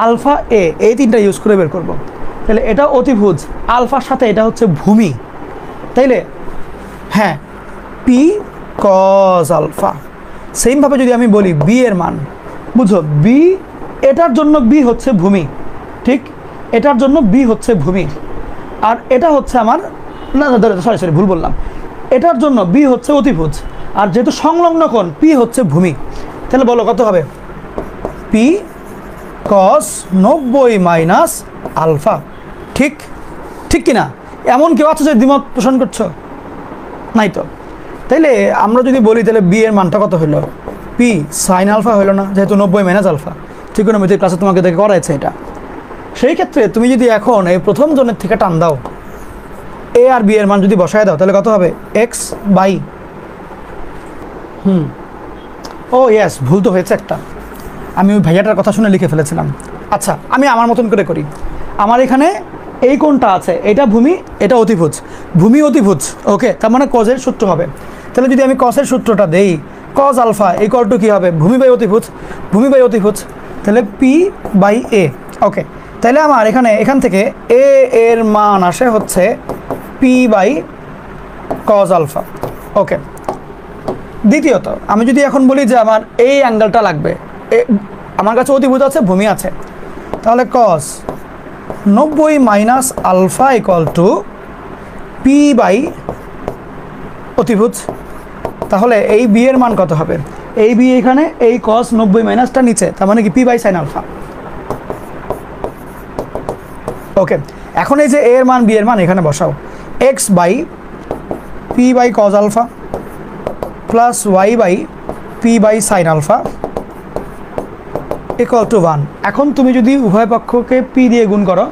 আলফা এ, এই তিনটা ইউজ করে বের করব। তাহলে এটা অতিভুজ, আলফার সাথে এটা হচ্ছে ভূমি, তাইলে হ্যাঁ পি কজ আলফা। সেমভাবে যদি আমি বলি বি এর মান, বুঝো বি, এটার জন্য বি হচ্ছে ভূমি, ঠিক, এটার জন্য বি হচ্ছে ভূমি, আর এটা হচ্ছে আমার, না সরি ভুল বললাম, এটার জন্য বি হচ্ছে অতিভুজ, আর যেহেতু সংলগ্ন কোণ পি হচ্ছে ভূমি, তাহলে বলো কত হবে? পি কস 90 মাইনাস আলফা। ঠিক কিনা? এমন কেউ আছে যে দ্বিমত পোষণ করছো? নাই তো। তাইলে আমরা যদি বলি তাহলে বি এর মানটা কত হলো? পি সাইন আলফা হলো না, যেহেতু 90 মাইনাস আলফা। ত্রিকোণমিতির ক্লাসে তোমাকে দেখে করাইছে এটা। সেই ক্ষেত্রে তুমি যদি এখন এই প্রথম জনের থেকে টান দাও, এ আর বি এর মান যদি বসায় দাও, তাহলে কত হবে? এক্স বাই, ও ইয়েস, ভুল তো হয়েছে একটা, আমি ওই ভাইয়াটার কথা শুনে লিখে ফেলেছিলাম। আচ্ছা, আমি আমার মতন করে করি। আমার এখানে এই কোণটা আছে, এটা ভূমি, এটা অতিভুজ, ভূমি অতিভুজ। ওকে, তার মানে কজের সূত্র হবে। তাহলে যদি আমি কসের সূত্রটা দেই, কজ আলফা ইকুয়াল টু কী হবে? ভূমি বাই অতিভুজ, তাহলে পি বাই এ। ওকে, তাহলে আমার এখান থেকে এ এর মান আসে হচ্ছে পি বাই কজ আলফা। ওকে, দ্বিতীয়ত আমি যদি এখন বলি যে আমার এই অ্যাঙ্গেলটা লাগবে, আমার কাছে অতিভুজ আছে, ভূমি আছে, তাহলে cos 90 minus alpha equal to P by অতিভুজ। তাহলে এই বি এর মান কত হবে? এই বি এখানে, এই কস 90 মাইনাসটা নিচে, তার মানে কি পি বাই সাইন আলফা। ওকে, এখন এই যে এ এর মান বি এর মান এখানে বসাও, X by P by cos alpha plus Y by P by sine alpha equal to 1। এখন তুমি যদি উভয় পক্ষকে পি দিয়ে গুণ করো,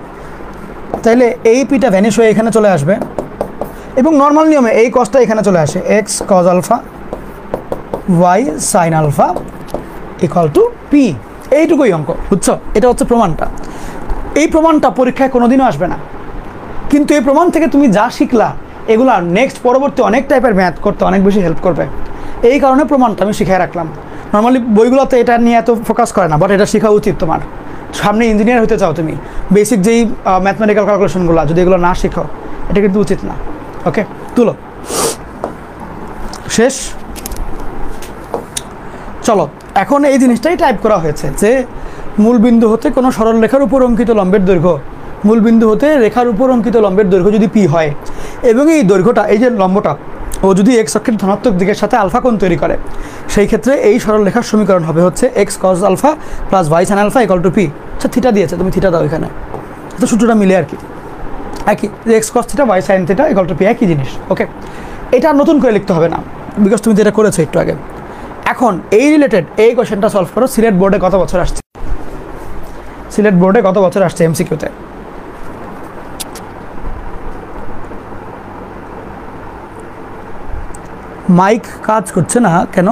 তাহলে এই পিটা ভ্যানিশ হয়ে এখানে চলে আসবে, এবং নর্মাল নিয়মে এই কসটা এখানে চলে আসে, X cos alpha Y sine alpha equal to P. এইটুকুই অঙ্ক, বুঝছো? এটা হচ্ছে প্রমাণটা। এই প্রমাণটা পরীক্ষায় কোনোদিনও আসবে না, কিন্তু এই প্রমাণ থেকে তুমি যা শিখলা এগুলা নেক্সট পরবর্তী অনেক টাইপের ম্যাথ করতে অনেক বেশি হেল্প করবে। এই কারণে প্রমাণটা আমি শিখিয়ে রাখলাম। নর্মালি বইগুলোতে এটা নিয়ে এত ফোকাস করে না, বাট এটা শেখা উচিত তোমার। সামনে ইঞ্জিনিয়ার হতে চাও তুমি, বেসিক যেই ম্যাথমেটিক্যাল ক্যালকুলেশনগুলো যদি এগুলো না শেখো, এটা কিন্তু উচিত না। ওকে, তুলো, শেষ। চলো, এখন এই জিনিসটাই টাইপ করা হয়েছে যে মূলবিন্দু হতে কোনো সরল রেখার উপর অঙ্কিত লম্বের দৈর্ঘ্য, মূলবিন্দু হতে রেখার উপর অঙ্কিত লম্বের দৈর্ঘ্য যদি পি হয়, এবং এই দৈর্ঘ্যটা, এই যে লম্বটা, ও যদি এক্স অক্ষের ধনাত্মক দিকের সাথে আলফা কোণ তৈরি করে, সেই ক্ষেত্রে এই সরল রেখার সমীকরণ হবে হচ্ছে X cos alpha plus Y sine alpha equal to P. আচ্ছা, থিটা দিয়েছে, তুমি থিটা দাও এখানে। তো সূত্রটা মিলে আর কি একই, যে X cos theta Y sine theta equal to P, একই জিনিস। ওকে, এটা আর নতুন করে লিখতে হবে না, বিকজ তুমি যেটা করেছো একটু আগে। এখন এই রিলেটেড এই কোয়েশ্চেনটা সলভ করো। সিলেট বোর্ডে কত বছর আসছে, সিলেট বোর্ডে কত বছর আসছে এমসিকিউতে? মাইক কাজ করছে না কেন?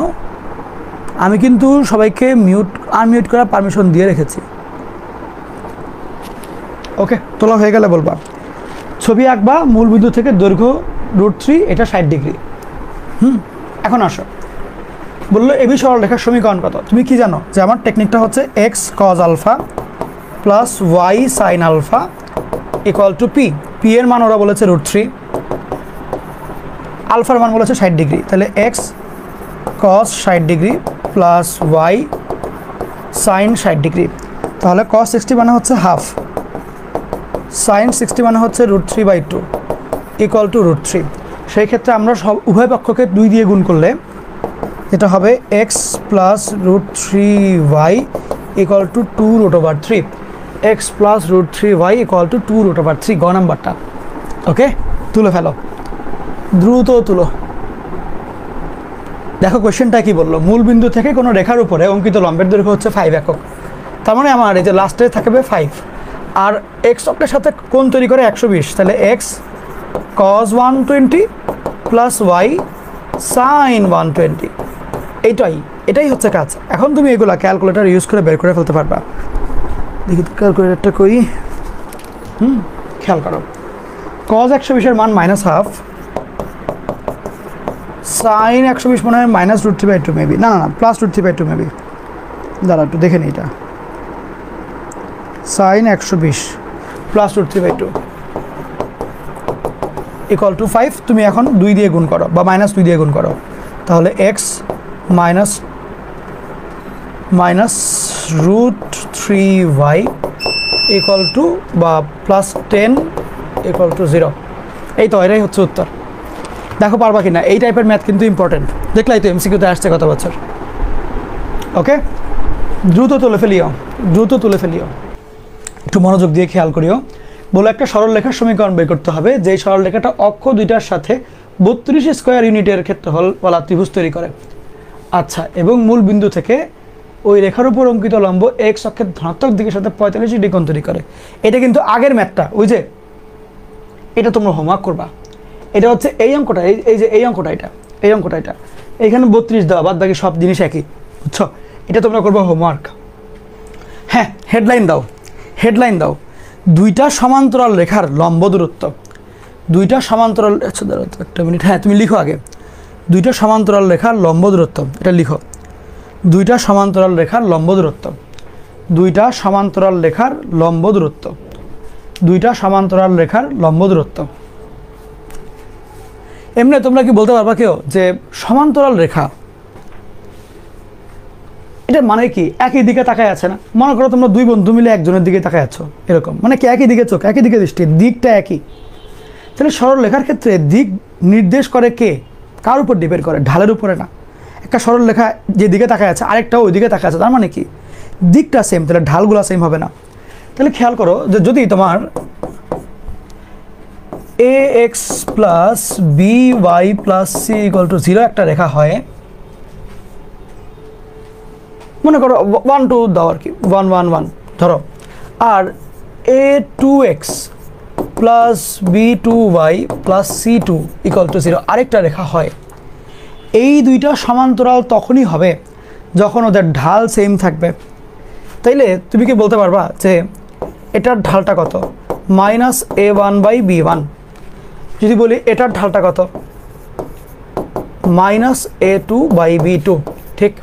আমি কিন্তু সবাইকে আনমিউট করার পারমিশন দিয়ে রেখেছি। ওকে, তোলা হয়ে গেলে বলবা। ছবি আঁকবা, মূল বিন্দু থেকে দৈর্ঘ্য √3, এটা 60 ডিগ্রি। এখন আসো, বললো এবি সরলরেখার সমীকরণ কত? তুমি কি জানো যে আমার টেকনিকটা হচ্ছে X cos alpha plus Y sine alpha equal to P. P এর মান ওরা বলেছে √3, আলফার মান বলেছে 60 ডিগ্রি, তাহলে X cos 60 degree plus Y sine 60 degree. তাহলে কস 60 মানে হচ্ছে হাফ, সাইন 60 মানে হচ্ছে √3/2 ইকুয়াল টু √3। সেই ক্ষেত্রে আমরা সব উভয় পক্ষকে 2 দিয়ে গুণ করলে এটা হবে x plus √3y equal to 2√3। X plus √3y equal to 2√3, গ নাম্বারটা। ওকে, তুলে ফেলো, দ্রুত তুলো। দেখো কোয়েশ্চেনটা কি বললো, মূল বিন্দু থেকে কোনো রেখার উপরে অঙ্কিত লম্বের দৈর্ঘ্য হচ্ছে 5 একক। তার মানে আমার এই যে লাস্টে থাকবে 5, আর এক্স অক্ষের সাথে কোণ তৈরি করে 120, তাহলে X cos 120 plus Y sine 120। এটাই হচ্ছে কাজ। এখন তুমি এগুলা ক্যালকুলেটর ইউজ করে বের করে ফেলতে পারবা। দেখি ক্যালকুলেটরটা কই। খেয়াল করো, কজ 120 মান -1/2, সাইন 120 মনে হয় -√3/2 মেবি, না প্লাস √3/2 মেবি। দাঁড়া একটু দেখে নিই, এটা সাইন 120 প্লাস √3/2 ইকুয়াল টু 5। তুমি এখন 2 দিয়ে গুণ করো বা -2 দিয়ে গুণ করো, তাহলে এক্স -√3y ইকুয়াল টু বা প্লাস 10 ইকুয়াল টু 0। এই তো, এটাই হচ্ছে উত্তর। দেখো পারবা কিনা, এই টাইপের ম্যাথ কিন্তু ইম্পর্টেন্ট। দেখলাই তো এমসিকিউতে আসছে কত বছর। ওকে, দ্রুত তুলে ফেলিও, একটু মনোযোগ দিয়ে খেয়াল করিও। বলে একটা সরলরেখার সমীকরণ বের করতে হবে, যে সরলরেখাটা অক্ষ দুইটার সাথে 32 স্কয়ার ইউনিটের ক্ষেত্রফল বলা ত্রিভুজ তৈরি করে। আচ্ছা, এবং মূল বিন্দু থেকে ওই রেখার উপর অঙ্কিত লম্ব এক্স অক্ষের ধনাত্মক দিকের সাথে 45 ডিগ্রি কোণ তৈরি করে। এটা কিন্তু আগের ম্যাথটা, ওই যে এটা তোমরা হোমওয়ার্ক করবা। এটা হচ্ছে এই অঙ্কটা, এই অঙ্কটা, এটা এইখানে 32 দেওয়া, বাদ বাকি সব জিনিস একই, বুঝছো? এটা তোমরা করবা হোমওয়ার্ক। হ্যাঁ, হেডলাইন দাও, দুইটা সমান্তরাল রেখার লম্ব দূরত্ব, দুইটা সমান্তরাল, আচ্ছা দাঁড়াও একটা মিনিট, হ্যাঁ তুমি লিখো আগে, দুইটা সমান্তরাল রেখার লম্ব দূরত্ব, এটা লিখো, দুইটা সমান্তরাল রেখার লম্ব দূরত্ব, দুইটা সমান্তরাল রেখার লম্ব দূরত্ব, দুইটা সমান্তরাল রেখার লম্ব দূরত্ব। এমনি তোমরা কি বলতে পারবা কেউ যে সমান্তরাল রেখা এটা মানে কি? একই দিকে তাকায় আছে না? মনে করো তোমরা 2 বন্ধু মিলে একজনের দিকে তাকায় আছো, এরকম মানে কি একই দিকে চোখ, একই দিকে দৃষ্টি, দিকটা একই। তাহলে সরল রেখার ক্ষেত্রে দিক নির্দেশ করে কে? কার উপর ডিপেন্ড করে? ঢালের উপরে না। একটা সরল রেখা যে দিকে তাকায় আছে, আরেকটাও ওই দিকে তাকায় আছে, তার মানে কি দিকটা সেম, তাহলে ঢালগুলো সেম হবে না। তাহলে খেয়াল করো যে যদি তোমার ax plus by plus c equal to 0 একটা রেখা হয়, মনে করো 1 2 দাও আর কি, 1 1 1 ধরো, আর a2x plus b2y plus c2 equal to 0 আরেকটা রেখা হয়, এই দুইটা সমান্তরাল তখনই হবে যখন ওদের ঢাল সেম থাকবে। তাইলে তুমি কি বলতে পারবা যে এটার ঢালটা কত? -a1/b1। যদি বলি এটার ঢালটা কত? -a2/b2। ঠিক,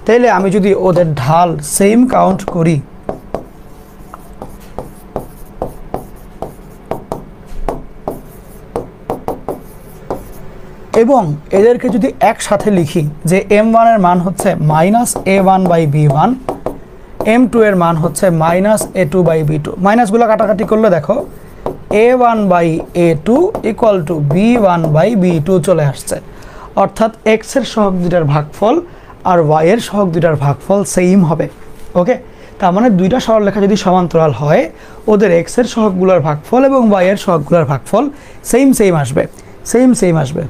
তাইলে আমি যদি ওদের ঢাল সেম কাউন্ট করি, এবং এদেরকে যদি একসাথে লিখি যে m1 এর মান হচ্ছে -a1/b1, m2 এর মান হচ্ছে -a2/b2, মাইনাসগুলো কাটাকাটি করলে দেখো a1/a2 ইকুয়াল টু b1/b2 চলে আসছে। অর্থাৎ x এর সহগ দুটার ভাগফল আর y এর সহগ দুটার ভাগফল সেম হবে। ওকে, তার মানে দুইটা সরলরেখা যদি সমান্তরাল হয় ওদের এক্স এর সহগগুলোর ভাগফল এবং ওয়াই এর সহগগুলোর ভাগফল সেম আসবে, সেম আসবে।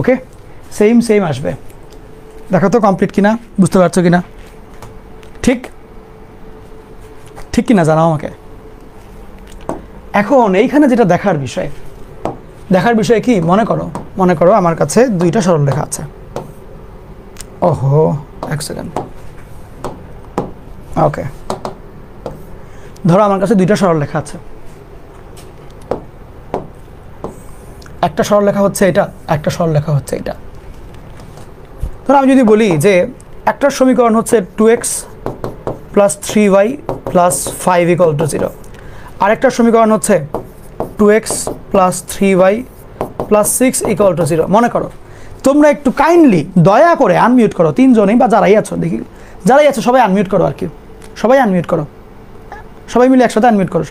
ওকে, সেম আসবে। দেখো তো কমপ্লিট কিনা, বুঝতে পারছো কিনা? ঠিক কিনা জানাও আমাকে। এখন এইখানে যেটা দেখার বিষয় কি, মনে করো আমার কাছে দুইটা সরলরেখা আছে। ওহো, এক সেকেন্ড। ওকে, ধরো আমার কাছে দুইটা সরলরেখা আছে, একটা সরলরেখা হচ্ছে এটা, একটা সরলরেখা হচ্ছে এটা। ধরো আমি যদি বলি যে একটার সমীকরণ হচ্ছে 2x + 3y + 5 = 0, আরেকটার সমীকরণ হচ্ছে 2x + 3y + 6 = 0। মনে করো, তোমরা একটু কাইন্ডলি দয়া করে আনমিউট করো, তিনজনেই বা যারাই আছো, দেখি যারাই আছো সবাই আনমিউট করো, আর কি সবাই আনমিউট করো, সবাই মিলে একসাথে আনমিউট করো।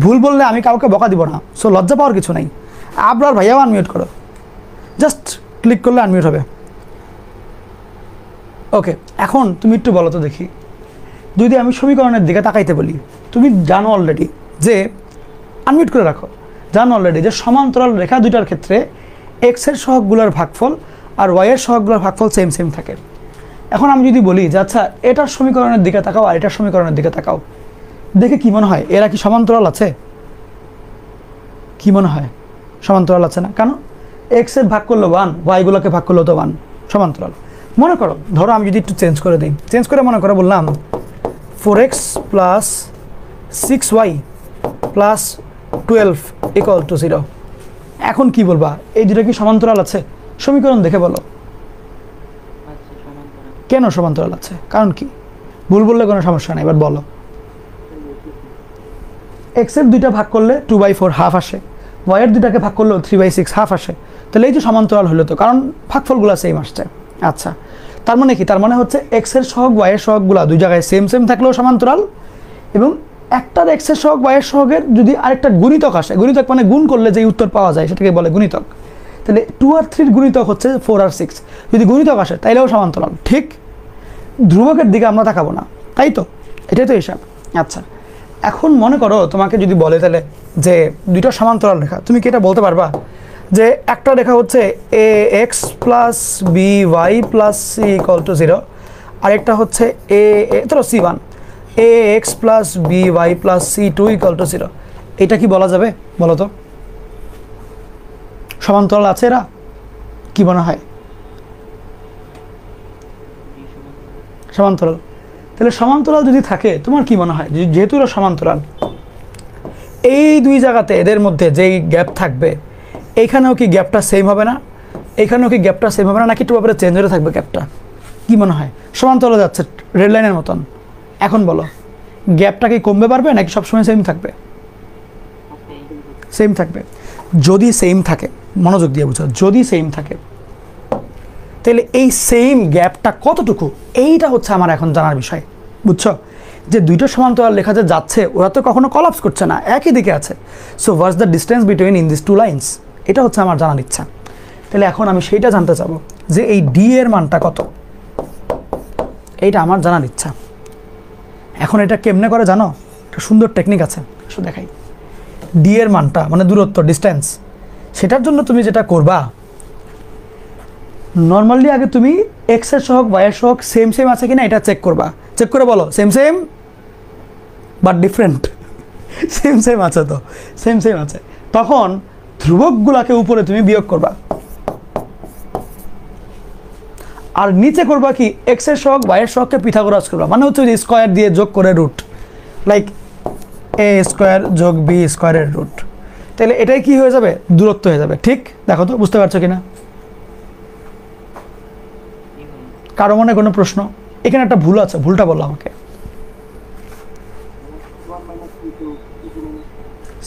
ভুল বললে আমি কাউকে বকা দিব না, সো লজ্জা পাওয়ার কিছু নেই। আবরার ভাইয়াও আনমিউট করো, জাস্ট ক্লিক করলে আনমিউট হবে। ওকে, এখন তুমি একটু বলো তো দেখি, যদি আমি সমীকরণের দিকে তাকাইতে বলি, তুমি জানো অলরেডি যে, আনমিউট করে রাখো, জানো অলরেডি যে সমান্তরাল রেখা দুইটার ক্ষেত্রে এক্স এর সহগগুলোর ভাগফল আর ওয়াই এর সহগগুলোর ভাগফল সেম থাকে। এখন আমি যদি বলি যে আচ্ছা এটার সমীকরণের দিকে তাকাও আর এটার সমীকরণের দিকে তাকাও, দেখে কি মনে হয় এরা কি সমান্তরাল আছে? কি মনে হয়? সমান্তরাল আছে না? কেন? এক্স এর ভাগ করলো 1, ওয়াইগুলোকে ভাগ করলো তো 1, সমান্তরাল। মনে করো, ধরো আমি যদি একটু চেঞ্জ করে দিই, চেঞ্জ করে মনে করো বললাম 4x + 6y + 12 = 0। এখন কি বলবা, এই দুটো কি সমান্তরাল আছে? সমীকরণ দেখে বলো কেন সমান্তরাল আছে, কারণ কি? ভুল বললে কোনো সমস্যা নেই, এবার বলো। এক্স এর দুইটা ভাগ করলে 2/4 হাফ আসে, ওয়াই এর দুইটাকে ভাগ করলেও 3/6 হাফ আসে, তাহলে এই যে সমান্তরাল হলো তো, কারণ ভাগফলগুলো সেম আসছে। আচ্ছা, তার মানে কি? তার মানে হচ্ছে এক্স এর সহগ ওয়াই এর সহগগুলো দুই জায়গায় সেম থাকলেও সমান্তরাল, এবং একটার এক্স এর সহগ ওয়াই এর সহগের যদি আরেকটা গুণিতক আসে, গুণিতক মানে গুণ করলে যে উত্তর পাওয়া যায় সেটাকে বলে গুণিতক, তাহলে 2 আর 3 গুণিতক হচ্ছে 4 আর 6, যদি গুণিতক আসে তাইলেও সমান্তরাল। ঠিক, ধ্রুবকের দিকে আমরা তাকাবো না, তাই তো? এটাই তো হিসাব। আচ্ছা, এখন মনে করো তোমাকে যদি বলে তাহলে যে দুইটা সমান্তরাল রেখা, তুমি কি এটা বলতে পারবা যে একটা রেখা হচ্ছে ax + by + c = 0, আরেকটা হচ্ছে ধরো c1, ax + by + c2 = 0, এটা কি বলা যাবে? বলো তো, সমান্তরাল আছে এরা? কি মনে হয়? সমান্তরাল। তাহলে সমান্তরাল যদি থাকে, তোমার কি মনে হয় যেহেতু এরা সমান্তরাল, এই দুই জায়গাতে এদের মধ্যে যেই গ্যাপ থাকবে, এইখানেও কি গ্যাপটা সেম হবে না? এইখানেও কি গ্যাপটা সেম হবে না, নাকি একটু ব্যাপারে চেঞ্জ হয়ে থাকবে গ্যাপটা? কি মনে হয়? সমান্তরাল যাচ্ছে রেড লাইনের মতন, এখন বলো গ্যাপটা কি কমবে পারবে নাকি সবসময় সেম থাকবে? সেম থাকবে। যদি সেম থাকে, মনোযোগ দিয়ে বুঝো, যদি সেম থাকে তাহলে এই সেম গ্যাপটা কতটুকু, এইটা হচ্ছে আমার এখন জানার বিষয়। বুঝছো যে দুইটা সমান্তরাল লেখা যে যাচ্ছে, ওরা তো কখনো কলাপস করছে না, একই দিকে আছে। So what's the distance between in this two lines, এটা হচ্ছে আমার জানার ইচ্ছা। তাহলে এখন আমি সেইটা জানতে চাবো যে এই ডি এর মানটা কত, এইটা আমার জানার ইচ্ছা। এখন এটা কেমনে করে জানো? একটা সুন্দর টেকনিক আছে, শুধু দেখাই। ডি এর মানটা মানে দূরত্ব, ডিস্টেন্স, সেটার জন্য তুমি যেটা করবা, নর্মালি আগে তুমি এক্স এর সহগ ওয়াই এর সহগ সেম আছে কিনা এটা চেক করবা। চেক করে বলো সেম বাট ডিফারেন্ট, সেম আছে তো, সেম আছে, তখন ধ্রুবকগুলাকে উপরে তুমি বিয়োগ করবা, আর নিচে করবা কি এক্স এর সহগ ওয়াই এর সহগকে পিথাগোরাস করবা, মানে হচ্ছে স্কয়ার দিয়ে যোগ করে রুট, লাইক a² + b² এর রুট। তাহলে এটাই কি হয়ে যাবে? দূরত্ব হয়ে যাবে। ঠিক, দেখো তো বুঝতে পারছো কিনা? কারো মনে কোনো প্রশ্ন? এখানে একটা ভুল আছে, ভুলটা বললো আমাকে।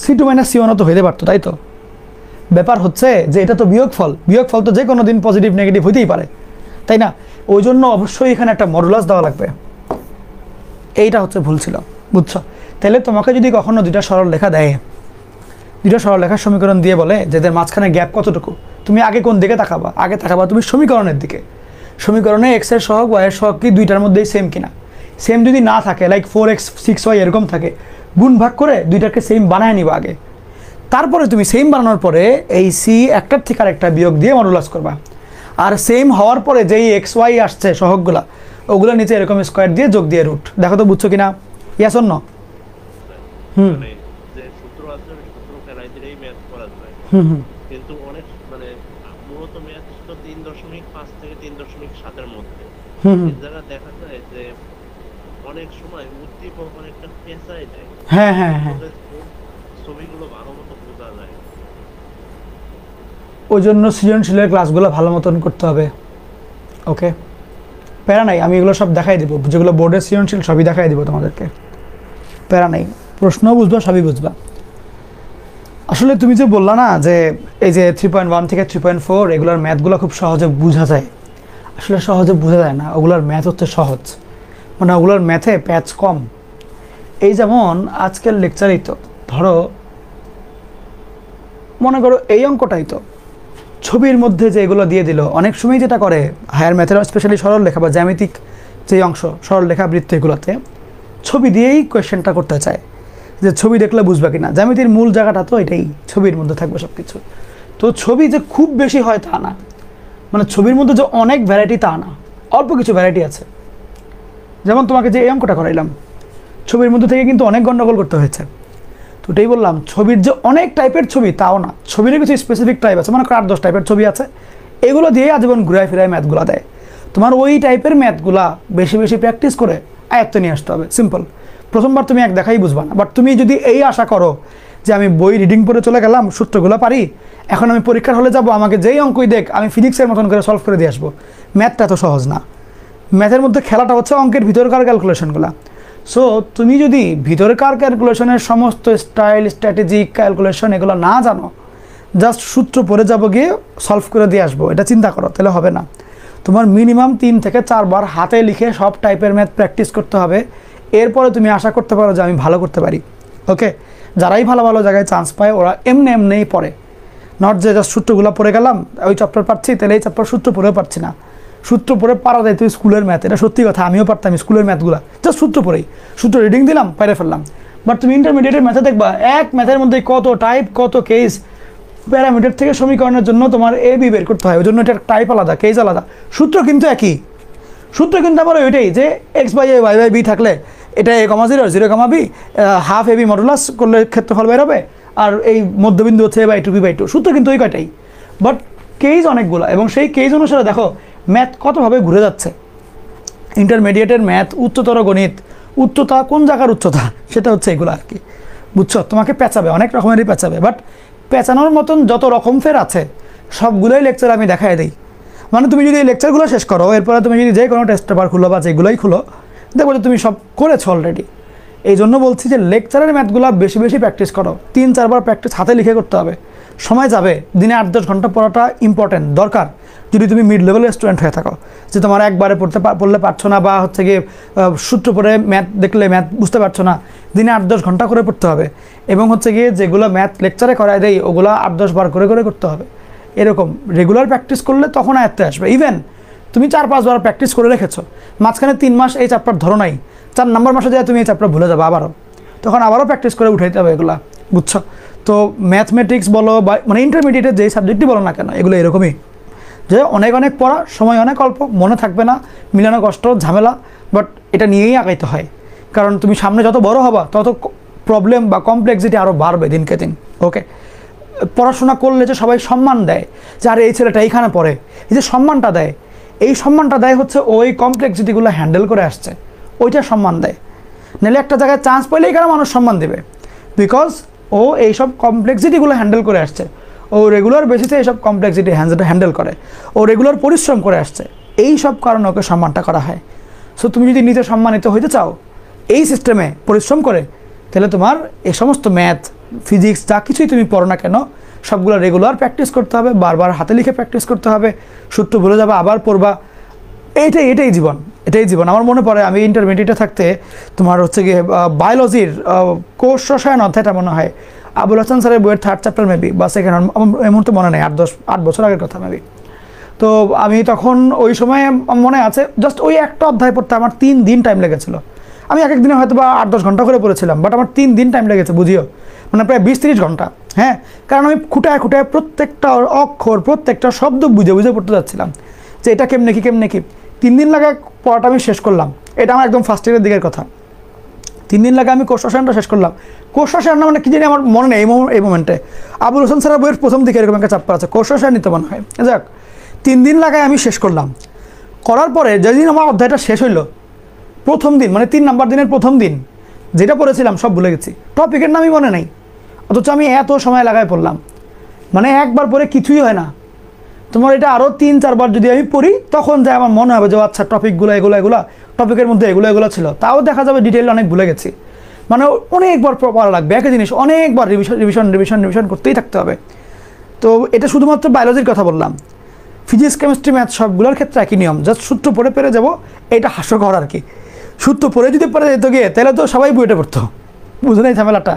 c2 - c1 তো হইতে পারতো, তাই তো? ব্যাপার হচ্ছে যে এটা তো বিয়োগফল, বিয়োগফল তো যে কোনো দিন পজিটিভ নেগেটিভ হইতেই পারে, তাই না? ওই জন্য অবশ্যই এখানে একটা মডুলাস দেওয়া লাগবে। এইটা হচ্ছে ভুল ছিল, বুঝছো? তাহলে তোমাকে যদি কখনো দুইটা সরল লেখা দেয়, দুইটা সরল লেখার সমীকরণ দিয়ে বলে যে এদের মাঝখানে গ্যাপ কতটুকু, তুমি আগে কোন দিকে তাকাবা? আগে তাকাবা তুমি সমীকরণের দিকে। সমীকরণে এক্স এর সহগ ওয়াই এর সহগ কি দুইটার মধ্যেই সেম কিনা, সেম যদি না থাকে, লাইক 4x 6y এরকম থাকে, গুণ ভাগ করে দুইটাকে সেম বানায় নিবা আগে। তারপরে তুমি সেম বানানোর পরে এই সি একটার থেকে আরেকটা বিয়োগ দিয়ে মডুলাস করবা। আর সেম হওয়ার পরে যেই এক্স ওয়াই আসছে সহগগুলা, ওগুলো নিচে এরকম স্কোয়ার দিয়ে যোগ দিয়ে রুট। দেখো তো বুঝছো কিনা? ইয়াস অর নো? কিন্তু অনেক মানে মূলত ম্যাথ তো 3.5 থেকে 3.7 এর মধ্যে এই জায়গা দেখা যায় যে অনেক সময় উদ্দীপক অনেকটা পেঁচাই দেয়। হ্যাঁ হ্যাঁ হ্যাঁ, ছবিগুলো ভালো মতো বোঝা যায়। ওই জন্য সৃজনশীলের ক্লাসগুলো ভালো মতন করতে হবে। ওকে, প্যারা নাই, আমি এগুলো সব দেখাই দেবো, যেগুলো বোর্ডের সৃজনশীল সবই দেখাই দেবো তোমাদেরকে, প্যারা নাই, প্রশ্নও বুঝবা, সবই বুঝবা। আসলে তুমি যে বললা না যে এই যে 3.1 থেকে 3.4 এগুলোর ম্যাথগুলো খুব সহজে বোঝা যায়, আসলে সহজে বোঝা যায় না, ওগুলোর ম্যাথ হচ্ছে সহজ, মানে ওগুলোর ম্যাথে প্যাচ কম। এই যেমন আজকের লেকচারেই তো ধরো মনে করো এই অঙ্কটাই তো ছবির মধ্যে যে এগুলো দিয়ে দিল, অনেক সময় যেটা করে হায়ার ম্যাথের স্পেশালি সরল লেখা বা জ্যামিতিক যে অংশ সরল লেখা বৃত্ত এগুলোতে ছবি দিয়েই কোয়েশ্চেনটা করতে চায় যে ছবি দেখলে বুঝবে কিনা। জ্যামিতির মূল জায়গাটা তো এটাই, ছবির মধ্যে থাকবে সব কিছু। তো ছবি যে খুব বেশি হয় তা না, মানে ছবির মধ্যে যে অনেক ভ্যারাইটি তা না, অল্প কিছু ভ্যারাইটি আছে। যেমন তোমাকে যে এই অঙ্কটা করাইলাম, ছবির মধ্যে থেকে কিন্তু অনেক গন্ডগোল করতে হয়েছে। তো এটাই বললাম, ছবির যে অনেক টাইপের ছবি তাও না, ছবির কিছু স্পেসিফিক টাইপ আছে, মানে 8-10 টাইপের ছবি আছে, এগুলো দিয়ে আজীবন ঘুরায় ফিরায় ম্যাথগুলো দেয়। তোমার ওই টাইপের ম্যাথগুলা বেশি বেশি প্র্যাকটিস করে আয়ত্তে নিয়ে আসতে হবে। সিম্পল, প্রথমবার তুমি এক দেখাই বুঝবা না, বাট তুমি যদি এই আশা করো যে আমি বই রিডিং পড়ে চলে গেলাম, সূত্রগুলো পারি, এখন আমি পরীক্ষার হলে যাব, আমাকে যেই অঙ্কই দেখ আমি ফিজিক্সের মতন করে সলভ করে দিয়ে আসবো, ম্যাথটা তো সহজ না। ম্যাথের মধ্যে খেলাটা হচ্ছে অঙ্কের ভিতরকার ক্যালকুলেশনগুলো। সো তুমি যদি ভিতরকার ক্যালকুলেশনের সমস্ত স্টাইল, স্ট্র্যাটেজি, ক্যালকুলেশন এগুলো না জানো, জাস্ট সূত্র পড়ে যাবো গিয়ে সলভ করে দিয়ে আসবো, এটা চিন্তা করো, তাহলে হবে না। তোমার মিনিমাম 3 থেকে 4 বার হাতে লিখে সব টাইপের ম্যাথ প্র্যাকটিস করতে হবে, এরপরে তুমি আশা করতে পারো যে আমি ভালো করতে পারি। ওকে, যারাই ভালো ভালো জায়গায় চান্স পায় ওরা এমনিই পড়ে, নট যে জাস্ট সূত্রগুলো পড়ে গেলাম, ওই চ্যাপ্টার পাচ্ছি তাহলে এই চ্যাপ্টার সূত্র পড়েও পারছি না। সূত্র পড়ে পারা যায় তুই স্কুলের ম্যাথ, এটা সত্যি কথা, আমিও পারতাম স্কুলের ম্যাথগুলো, জাস্ট সূত্র পড়েই, সূত্র রিডিং দিলাম পাইরে ফেললাম। বাট তুমি ইন্টারমিডিয়েটের ম্যাথে দেখবা এক ম্যাথের মধ্যে কত টাইপ, কত কেস, প্যারামিটার থেকে সমীকরণের জন্য তোমার এ বি বের করতে হয়, ওই জন্য এটার টাইপ আলাদা, কেস আলাদা, সূত্র কিন্তু একই। সূত্র কিন্তু আবার ওইটাই যে X by A Y by B থাকলে এটা a, 0, 0, b half A B modulus করলে ক্ষেত্রফল বের হবে, আর এই মধ্যবিন্দু হচ্ছে a/2 b/2, সূত্র কিন্তু ওই কয়টাই, বাট কেস অনেকগুলো। এবং সেই কেস অনুসারে দেখো ম্যাথ কতভাবে ঘুরে যাচ্ছে। ইন্টারমিডিয়েটের ম্যাথ, উচ্চতর গণিত, উচ্চতা কোন জায়গার উচ্চতা সেটা হচ্ছে এগুলো আর কি, বুঝছো? তোমাকে পেঁচাবে, অনেক রকমেরই পেঁচাবে, বাট পেঁচানোর মতন যত রকম ফের আছে সবগুলোই লেকচার আমি দেখাই দিই। মানে তুমি যদি এই লেকচারগুলো শেষ করো, এরপরে তুমি যদি যে কোনো টেস্ট পেপার খুলো বা যেগুলোই খুলো, দেখবো যে তুমি সব করেছো অলরেডি। এই জন্য বলছি যে লেকচারের ম্যাথগুলো বেশি বেশি প্র্যাকটিস করো, 3-4 বার প্র্যাকটিস হাতে লিখে করতে হবে। সময় যাবে, দিনে 8-10 ঘন্টা পড়াটা ইম্পর্টেন্ট, দরকার। যদি তুমি মিড লেভেলের স্টুডেন্ট হয়ে থাকো, যে তোমার একবারে পড়লে পারছো না, বা হচ্ছে গিয়ে সূত্র পড়ে ম্যাথ দেখলে ম্যাথ বুঝতে পারছো না, দিনে 8-10 ঘন্টা করে পড়তে হবে। এবং হচ্ছে গিয়ে যেগুলো ম্যাথ লেকচারে করায় দেয় ওগুলো 8-10 বার করে করে করতে হবে। এরকম রেগুলার প্র্যাকটিস করলে তখন আয়ত্তে আসবে। ইভেন তুমি 4-5 বার প্র্যাকটিস করে রেখেছো, মাঝখানে 3 মাস এই চ্যাপ্টার ধরো নাই, 4 নম্বর মাসে যায় তুমি এই চ্যাপ্টার ভুলে যাবে আবারও, তখন আবারও প্র্যাকটিস করে উঠাইতে হবে এগুলা, বুঝছো? তো ম্যাথমেটিক্স বলো বা মানে ইন্টারমিডিয়েটের যেই সাবজেক্টই বলো না কেন, এগুলো এরকমই যে অনেক অনেক পড়া, সময় অনেক অল্প, মনে থাকবে না, মিলানো কষ্ট, ঝামেলা, বাট এটা নিয়েই আগাইতে হয়। কারণ তুমি সামনে যত বড় হবা তত প্রবলেম বা কমপ্লেক্সিটি আরও বাড়বে দিনকে দিন। ওকে, পড়াশোনা করলে যে সবাই সম্মান দেয় যে আরে এই ছেলেটা এইখানে পড়ে, এই যে সম্মানটা দেয়, এই সম্মানটা দেয় হচ্ছে ওই কমপ্লেক্সিটিগুলো হ্যান্ডেল করে আসছে, ওইটা সম্মান দেয়। নাহলে একটা জায়গায় চান্স পেলেই কেন মানুষ সম্মান দেবে? বিকজ ও এইসব কমপ্লেক্সিটিগুলো হ্যান্ডেল করে আসছে, ও রেগুলার বেসিসে এইসব কমপ্লেক্সিটি হ্যান্ডেল করে, ও রেগুলার পরিশ্রম করে আসছে, এই সব কারণে ওকে সম্মানটা করা হয়। সো তুমি যদি নিজে সম্মানিত হইতে চাও এই সিস্টেমে পরিশ্রম করে, তাহলে তোমার এই সমস্ত ম্যাথ, ফিজিক্স যা কিছুই তুমি পড়ো না কেন সবগুলো রেগুলার প্র্যাকটিস করতে হবে, বারবার হাতে লিখে প্র্যাকটিস করতে হবে, সূত্র ভুলে যাবে আবার পড়বা, এটাই জীবন, এটাই জীবন। আমার মনে পড়ে আমি ইন্টারমিডিয়েটে থাকতে তোমার হচ্ছে গিয়ে বায়োলজির কোষ রসায়ন অধ্যায়টা মনে হয় আবুল হাসান স্যারের বইয়ের 3rd চ্যাপ্টার মেবি বা 2nd, এই মুহূর্তে মনে নেই, 8 বছর আগের কথা মেবি। তো আমি তখন ওই সময় মনে আছে জাস্ট ওই একটা অধ্যায় পড়তে আমার 3 দিন টাইম লেগেছিল। আমি এক দিনে হয়তো বা 8-10 ঘন্টা করে পড়েছিলাম, বাট আমার 3 দিন টাইম লেগেছে, বুঝিও মানে প্রায় 20-30 ঘন্টা। হ্যাঁ, কারণ আমি খুঁটায় খুঁটায় প্রত্যেকটা অক্ষর প্রত্যেকটা শব্দ বুঝে বুঝে পড়তে যাচ্ছিলাম যে এটা কেমনে কি কেমনে কি। 3 দিন লাগে পড়াটা আমি শেষ করলাম। এটা আমার একদম ফার্স্ট ইয়ারের দিকের কথা। 3 দিন লাগে আমি কোষ রসায়নটা শেষ করলাম। কোষ রসায়ন মানে কি জানি আমার মনে নেই এই মোমেন্টে। আবুল হোসেন স্যারের বইয়ের প্রথম দিকে এরকম একটা চ্যাপ্টার আছে, কোষ রসায়ন নিতে মনে হয়। যাক, 3 দিন লাগায় আমি শেষ করলাম। করার পরে যেদিন আমার অধ্যায়টা শেষ হইলো, প্রথম দিন মানে 3 নাম্বার দিনের প্রথম দিন যেটা পড়েছিলাম সব ভুলে গেছি, টপিকের নামই মনে নেই। অথচ আমি এত সময় লাগায় পড়লাম, মানে একবার পরে কিছুই হয় না। তোমার এটা আরও 3-4 বার যদি আমি পড়ি তখন যায় আমার মনে হবে যে আচ্ছা টপিকগুলো এগুলো টপিকের মধ্যে এগুলো ছিল, তাও দেখা যাবে ডিটেইল অনেক ভুলে গেছি। মানে অনেকবার পড়া লাগবে একই জিনিস, অনেকবার রিভিশন করতেই থাকতে হবে। তো এটা শুধুমাত্র বায়োলজির কথা বললাম, ফিজিক্স কেমিস্ট্রি ম্যাথ সবগুলোর ক্ষেত্রে একই নিয়ম, জাস্ট সূত্র পড়ে পেরে যাবো, এটা হাস্যকর আর কি। সূত্র পড়ে যদি পড়ে যেত গিয়ে তাহলে তো সবাই বইটা পড়তো, বুঝে নেই ঝামেলাটা।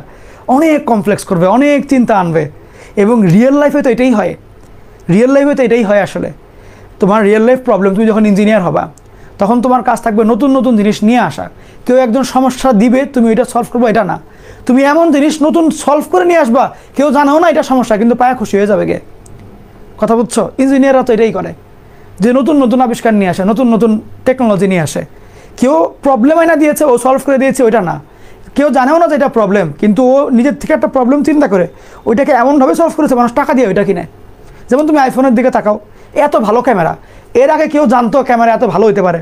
অনেক কমপ্লেক্স করবে, অনেক চিন্তা আনবে, এবং রিয়েল লাইফে তো এটাই হয়। আসলে তোমার রিয়েল লাইফ প্রবলেম, তুমি যখন ইঞ্জিনিয়ার হবা তখন তোমার কাজ থাকবে নতুন নতুন জিনিস নিয়ে আসা। কেউ একজন সমস্যা দিবে, তুমি এটা সলভ করবো, এটা না, তুমি এমন জিনিস নতুন সলভ করে নিয়ে আসবা, কেউ জানাও না এটা সমস্যা, কিন্তু পায়ে খুশি হয়ে যাবে গে। কথা বুঝছো? ইঞ্জিনিয়াররা তো এটাই করে, যে নতুন নতুন আবিষ্কার নিয়ে আসে, নতুন নতুন টেকনোলজি নিয়ে আসে। কেউ প্রবলেম আইনা দিয়েছে, ও সলভ করে দিয়েছে, ওইটা না। কেউ জানেও না যে এটা প্রবলেম, কিন্তু ও নিজের থেকে একটা প্রবলেম চিন্তা করে ওইটাকে এমনভাবে সলভ করেছে, মানুষ টাকা দিয়ে ওইটা কিনে। যেমন তুমি আইফোনের দিকে তাকাও, এত ভালো ক্যামেরা, এর আগে কেউ জানতো ক্যামেরা এত ভালো হতে পারে?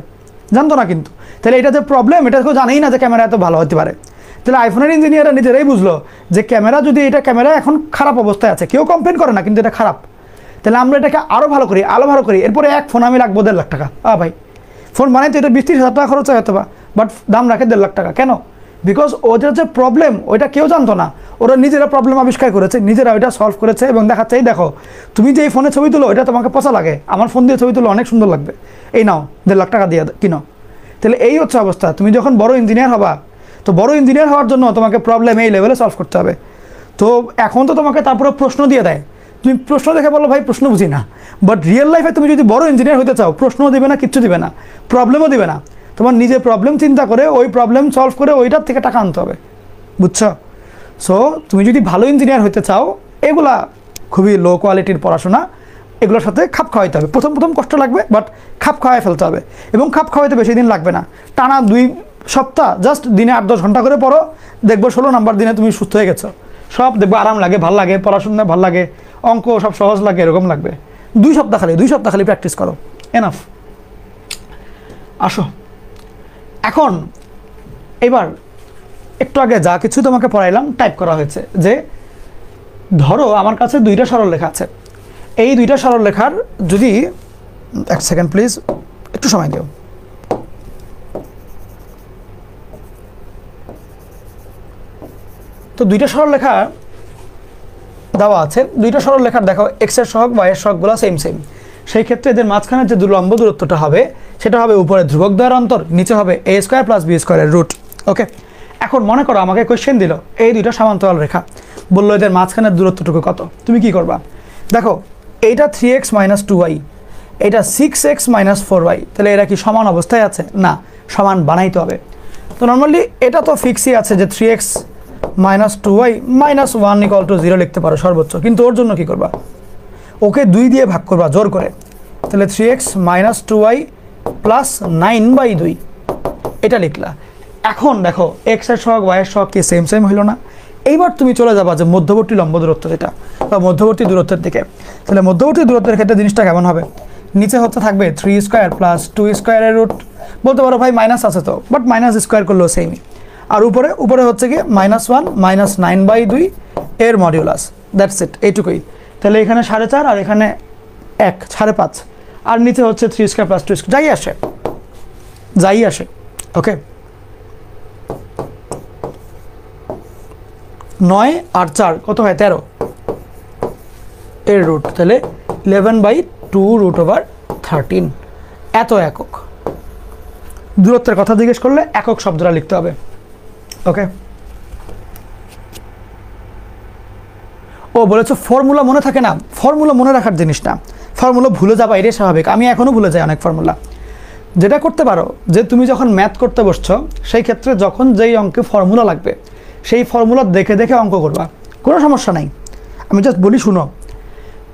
জানতো না কিন্তু। তাহলে এটা যে প্রবলেম, এটা কেউ জানেই না যে ক্যামেরা এত ভালো হতে পারে। তাহলে আইফোনের ইঞ্জিনিয়াররা নিজেরাই বুঝলো যে ক্যামেরা যদি এটা ক্যামেরা এখন খারাপ অবস্থায় আছে, কেউ কমপ্লেন করে না, কিন্তু এটা খারাপ। তাহলে আমরা এটাকে আরও ভালো করি, এরপরে এক ফোন আমি রাখবো 1.5 লাখ টাকা। ভাই, ফোন বানাইতে এটা 20-30 হাজার টাকা খরচ হয় হয়তো বা, বাট দাম রাখে 1.5 লাখ টাকা। কেন? বিকজ ওদের যে প্রবলেম ওইটা কেউ জানতো না, ওরা নিজেরা প্রবলেম আবিষ্কার করেছে, নিজেরা ওইটা সলভ করেছে, এবং দেখাচ্ছে এই দেখো তুমি যে এই ফোনে ছবি তুলো এটা তোমাকে পচা লাগে, আমার ফোন দিয়ে ছবি তুলো অনেক সুন্দর লাগবে, এই নাও 1.5 লাখ টাকা দিয়ে কিনো। তাহলে এই হচ্ছে অবস্থা। তুমি যখন বড় ইঞ্জিনিয়ার হবা, তো বড় ইঞ্জিনিয়ার হওয়ার জন্য তোমাকে প্রবলেম এই লেভেলে সলভ করতে হবে। তো এখন তো তোমাকে তারপরে প্রশ্ন দিয়ে দেয়, তুমি প্রশ্ন দেখে বলো ভাই প্রশ্ন বুঝি না, বাট রিয়েল লাইফে তুমি যদি বড় ইঞ্জিনিয়ার হতে চাও, প্রশ্নও দিবে না, কিচ্ছু দিবে না, প্রবলেমও দিবে না, তোমার নিজে প্রবলেম চিন্তা করে ওই প্রবলেম সলভ করে ওইটার থেকে টাকা আনতে হবে, বুঝছো? সো তুমি যদি ভালো ইঞ্জিনিয়ার হতে চাও, এগুলা খুবই লো কোয়ালিটির পড়াশোনা, এগুলোর সাথে খাপ খাওয়াইতে হবে। প্রথম কষ্ট লাগবে, বাট খাপ খাওয়াই ফেলতে হবে, এবং খাপ খাওয়াইতে বেশি দিন লাগবে না, টানা 2 সপ্তাহ জাস্ট দিনে 8-10 ঘন্টা করে পড়ো, দেখবো 16 নাম্বার দিনে তুমি সুস্থ হয়ে গেছো। সব দেখবো আরাম লাগে, ভাল লাগে, পড়াশোনা ভাল লাগে, অঙ্ক সব সহজ লাগে, এরকম লাগবে। 2 সপ্তাহ খালি প্র্যাকটিস করো, এনাফ। আসো এখন, এবার একটু আগে যা কিছু তোমাকে পড়াইলাম টাইপ করা হয়েছে, যে ধরো আমার কাছে 2টা সরলরেখা আছে, এই 2টা সরলরেখার যদি 1 সেকেন্ড প্লিজ, একটু সময় দিও। তো 2টা সরলরেখা দেওয়া আছে, 2টা সরলরেখার দেখো এক্স এর সহগ ওয়াই এর সহগগুলো সেম। সেই ক্ষেত্রে এদের মাঝখানে যে লম্ব দূরত্বটা হবে সেটা হবে উপরে ধ্রুবক দ্বয়ের অন্তর, নিচে হবে a² + b² এর রুট। ওকে, এখন মনে করো আমাকে কোশ্চেন দিল এই 2টা সমান্তরাল রেখা, বললো এদের মাঝখানের দূরত্বটুকু কত। তুমি কি করবা? দেখো এইটা 3x - 2y, এটা 6x - 4y, তাহলে এরা কি সমান অবস্থায় আছে? না, সমান বানাইতে হবে। তো নর্মালি এটা তো ফিক্সই আছে যে 3x - 2y - 1 = 0 লিখতে পারো সর্বোচ্চ, কিন্তু ওর জন্য কি করবা? ওকে 2 দিয়ে ভাগ করবা জোর করে, তাহলে 3x - 2y + 9/2 এটা লিখলা। এখন দেখো এক্স এর সহগ ওয়াই এর সহগ কি সেম হইল না? এইবার তুমি চলে যাবা যে মধ্যবর্তী লম্ব দূরত্ব যেটা, বা মধ্যবর্তী দূরত্বের দিকে। তাহলে মধ্যবর্তী দূরত্বের ক্ষেত্রে জিনিসটা কেমন হবে? নিচে হচ্ছে থাকবে 3² + 2² এর রুট, বলতে পারো ভাই মাইনাস আছে তো, বাট মাইনাস স্কোয়ার করলেও সেমই। আর উপরে হচ্ছে কি -1 - 9/2 এর মডিউলাস, দ্যাটস ইট, এইটুকুই। তাহলে এখানে 4.5 আর এখানে 1, 5.5, আর নিচে হচ্ছে 3² + 2², যাই আসে। ওকে, 9 আর 4 কত হয়? 13 এর রুট, তাহলে 11/2√13 এত একক। দূরত্বের কথা জিজ্ঞেস করলে একক শব্দটা লিখতে হবে। ওকে, ও বলেছো ফর্মুলা মনে থাকে না, ফর্মুলা মনে রাখার জিনিস না, ফর্মুলা ভুলে যাবা, এটাই স্বাভাবিক, আমি এখনও ভুলে যাই অনেক ফর্মুলা। যেটা করতে পারো যে তুমি যখন ম্যাথ করতে বসছো সেই ক্ষেত্রে যখন যেই অঙ্কে ফর্মুলা লাগবে সেই ফর্মুলা দেখে দেখে অঙ্ক করবা, কোনো সমস্যা নাই। আমি জাস্ট বলি শুনো,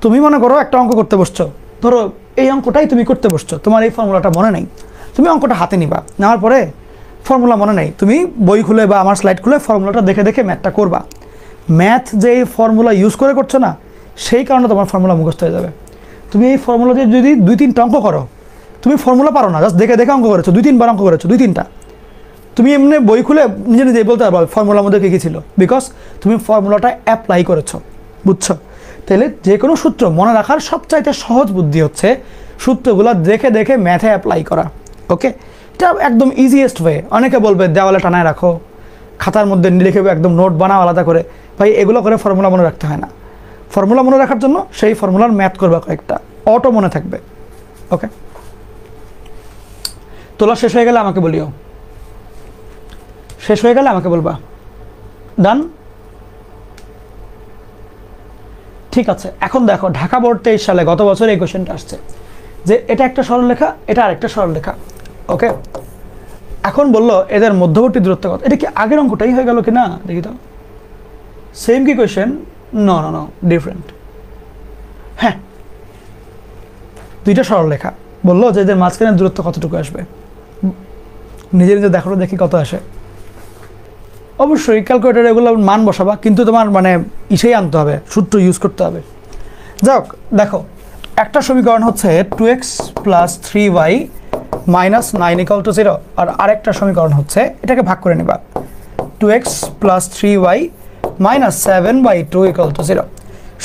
তুমি মনে করো একটা অঙ্ক করতে বসছো, ধরো এই অঙ্কটাই তুমি করতে বসছো, তোমার এই ফর্মুলাটা মনে নেই, তুমি অঙ্কটা হাতে নিবা, নেওয়ার পরে ফর্মুলা মনে নেই, তুমি বই খুলে বা আমার স্লাইড খুলে ফর্মুলাটা দেখে দেখে ম্যাথটা করবা। ম্যাথ যে এই ফর্মুলা ইউজ করে করছো না, সেই কারণে তোমার ফর্মুলা মুখস্থ হয়ে যাবে। তুমি এই ফর্মুলা দিয়ে যদি 2-3টা অঙ্ক করো, তুমি ফর্মুলা পারো না, জাস্ট দেখে দেখে অঙ্ক করেছো, 2-3বার অঙ্ক করেছো, 2-3টা, তুমি এমনি বই খুলে নিজে নিজেই বলতে পারবো ফর্মুলার মধ্যে কী কী ছিল, বিকজ তুমি ফর্মুলাটা অ্যাপ্লাই করেছো, বুঝছো? তাহলে যে কোনো সূত্র মনে রাখার সবচাইতে সহজ বুদ্ধি হচ্ছে সূত্রগুলো দেখে দেখে ম্যাথে অ্যাপ্লাই করা। ওকে, এটা একদম ইজিয়েস্ট ওয়ে। অনেকে বলবে দেওয়ালে টানায় রাখো, খাতার মধ্যে লিখে একদম নোট বানাও আলাদা করে, ভাই এগুলো করে ফর্মুলা মনে রাখতে হয় না। ফর্মুলা মনে রাখার জন্য সেই ফর্মুলার ম্যাথ করবে কয়েকটা, অটো মনে থাকবে। ওকে, তোলা শেষ হয়ে গেলে আমাকে বলিও, শেষ হয়ে গেলে আমাকে বলবা। ডান, ঠিক আছে। এখন দেখো ঢাকা বোর্ড 23 সালে গত বছর এই কোশ্চেনটা আসছে যে এটা একটা সরলরেখা, এটা আরেকটা সরলরেখা। ওকে, এখন বললো এদের মধ্যবর্তী দূরত্ব কত। এটা কি আগের অঙ্কটাই হয়ে গেল কি না, দেখি তো। সেম কি question? No no no, different. হ্যাঁ, দুইটা সরলরেখা, বললো যে এদের মাঝখানে দূরত্ব কতটুকু আসবে। নিজে নিজে দেখো, দেখি কত আসে। অবশ্যই ক্যালকুলেটারে এগুলো মান বসাবা, কিন্তু তোমার মানে ইসেই আনতে হবে, সূত্র ইউজ করতে হবে। যাক, দেখো একটা সমীকরণ হচ্ছে 2x + 3y - 9 = 0, আর আরেকটা সমীকরণ হচ্ছে, এটাকে ভাগ করে নিবা, 2x + 3y - 7/2 = 0।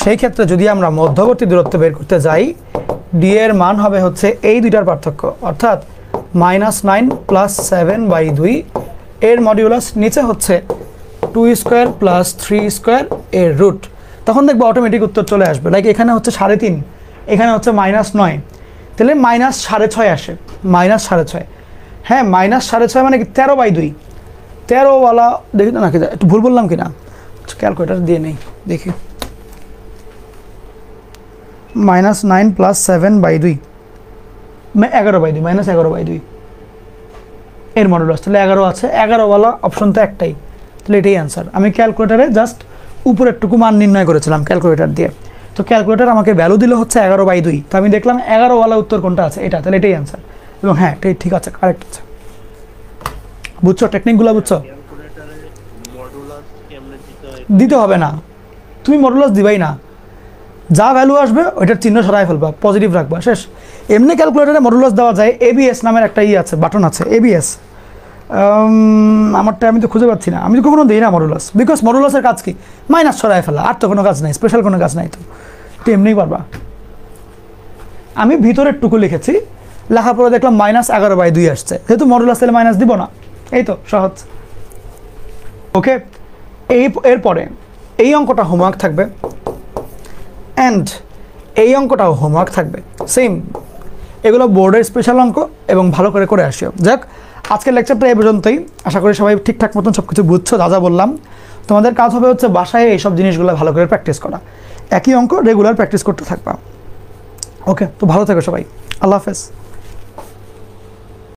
সেই ক্ষেত্রে যদি আমরা মধ্যবর্তী দূরত্ব বের করতে যাই, d এর মান হবে হচ্ছে এই দুইটার পার্থক্য, অর্থাৎ -9 + 7/2 এর মডিউলাস নিচে হচ্ছে 2² + 3² এর রুট। তখন দেখবো অটোমেটিক উত্তর চলে আসবে। লাইক এখানে হচ্ছে 3.5, এখানে হচ্ছে -9, তাহলে -6.5 আসে, -6.5। হ্যাঁ, -6.5 মানে কি 13/2, 13ওয়ালা দেখি তো নাকি, একটু ভুল বললাম কিনা, ক্যালকুলেটার দিয়ে নেই দেখি। -9 + 7/2 11/2, -11/2 এর মডুলাস, তাহলে 11 আছে, 11ওয়ালা অপশন তো একটাই, তাহলে এটাই অ্যান্সার। আমি ক্যালকুলেটারে জাস্ট উপরেরটুকু মান নির্ণয় করেছিলাম ক্যালকুলেটার দিয়ে, তো ক্যালকুলেটার আমাকে ভ্যালু দিল হচ্ছে 11/2, তো আমি দেখলাম 11ওয়ালা উত্তর কোনটা আছে, এটা, তাহলে এটাই অ্যান্সার। এবং হ্যাঁ, এটাই ঠিক আছে, কারেক্ট আছে। বুঝছো টেকনিকগুলো, বুঝছো? ক্যালকুলেটরে মডুলাস কেমনে দিতে হয়? দিতে হবে না, তুমি মডুলাস দিবাই না, যা ভ্যালু আসবে ওইটার চিহ্ন সরাই ফেলবা, পজিটিভ রাখবা, শেষ। এমনি ক্যালকুলেটারে মডুলাস দেওয়া যায়, ABS নামের একটা আছে, বাটন আছে, ABS। আমারটা আমি তো খুঁজে পাচ্ছি না, আমি তো কখনো দিই না মডুলাস, বিকজ মডুলাসের কাজ কি, মাইনাস সরাই ফেলা, আর তো কোনো কাজ নাই, স্পেশাল কোনো কাজ নাই, তো এটা এমনিই পারবা। আমি ভিতরের টুকু লিখেছি, লেখার পরে দেখলাম -11/2 আসছে, যেহেতু মডুলাস তাহলে মাইনাস দিব না, এই তো সহজ। ওকে, এরপরে এই অঙ্কটা হোমওয়ার্ক থাকবে, অ্যান্ড এই অঙ্কটাও হোমওয়ার্ক থাকবে, সেম। এগুলো বোর্ডের স্পেশাল অঙ্ক এবং ভালো করে করে আসিও। যাক, আজকের লেকচারটা এই পর্যন্তই। আশা করি সবাই ঠিকঠাক মতন সব কিছু বুঝছো, যা যা বললাম। তোমাদের কাজ হবে হচ্ছে বাসায় এইসব জিনিসগুলো ভালো করে প্র্যাকটিস করা, একই অঙ্ক রেগুলার প্র্যাকটিস করতে থাকবা। ওকে, তো ভালো থেকো সবাই, আল্লাহ হাফেজ।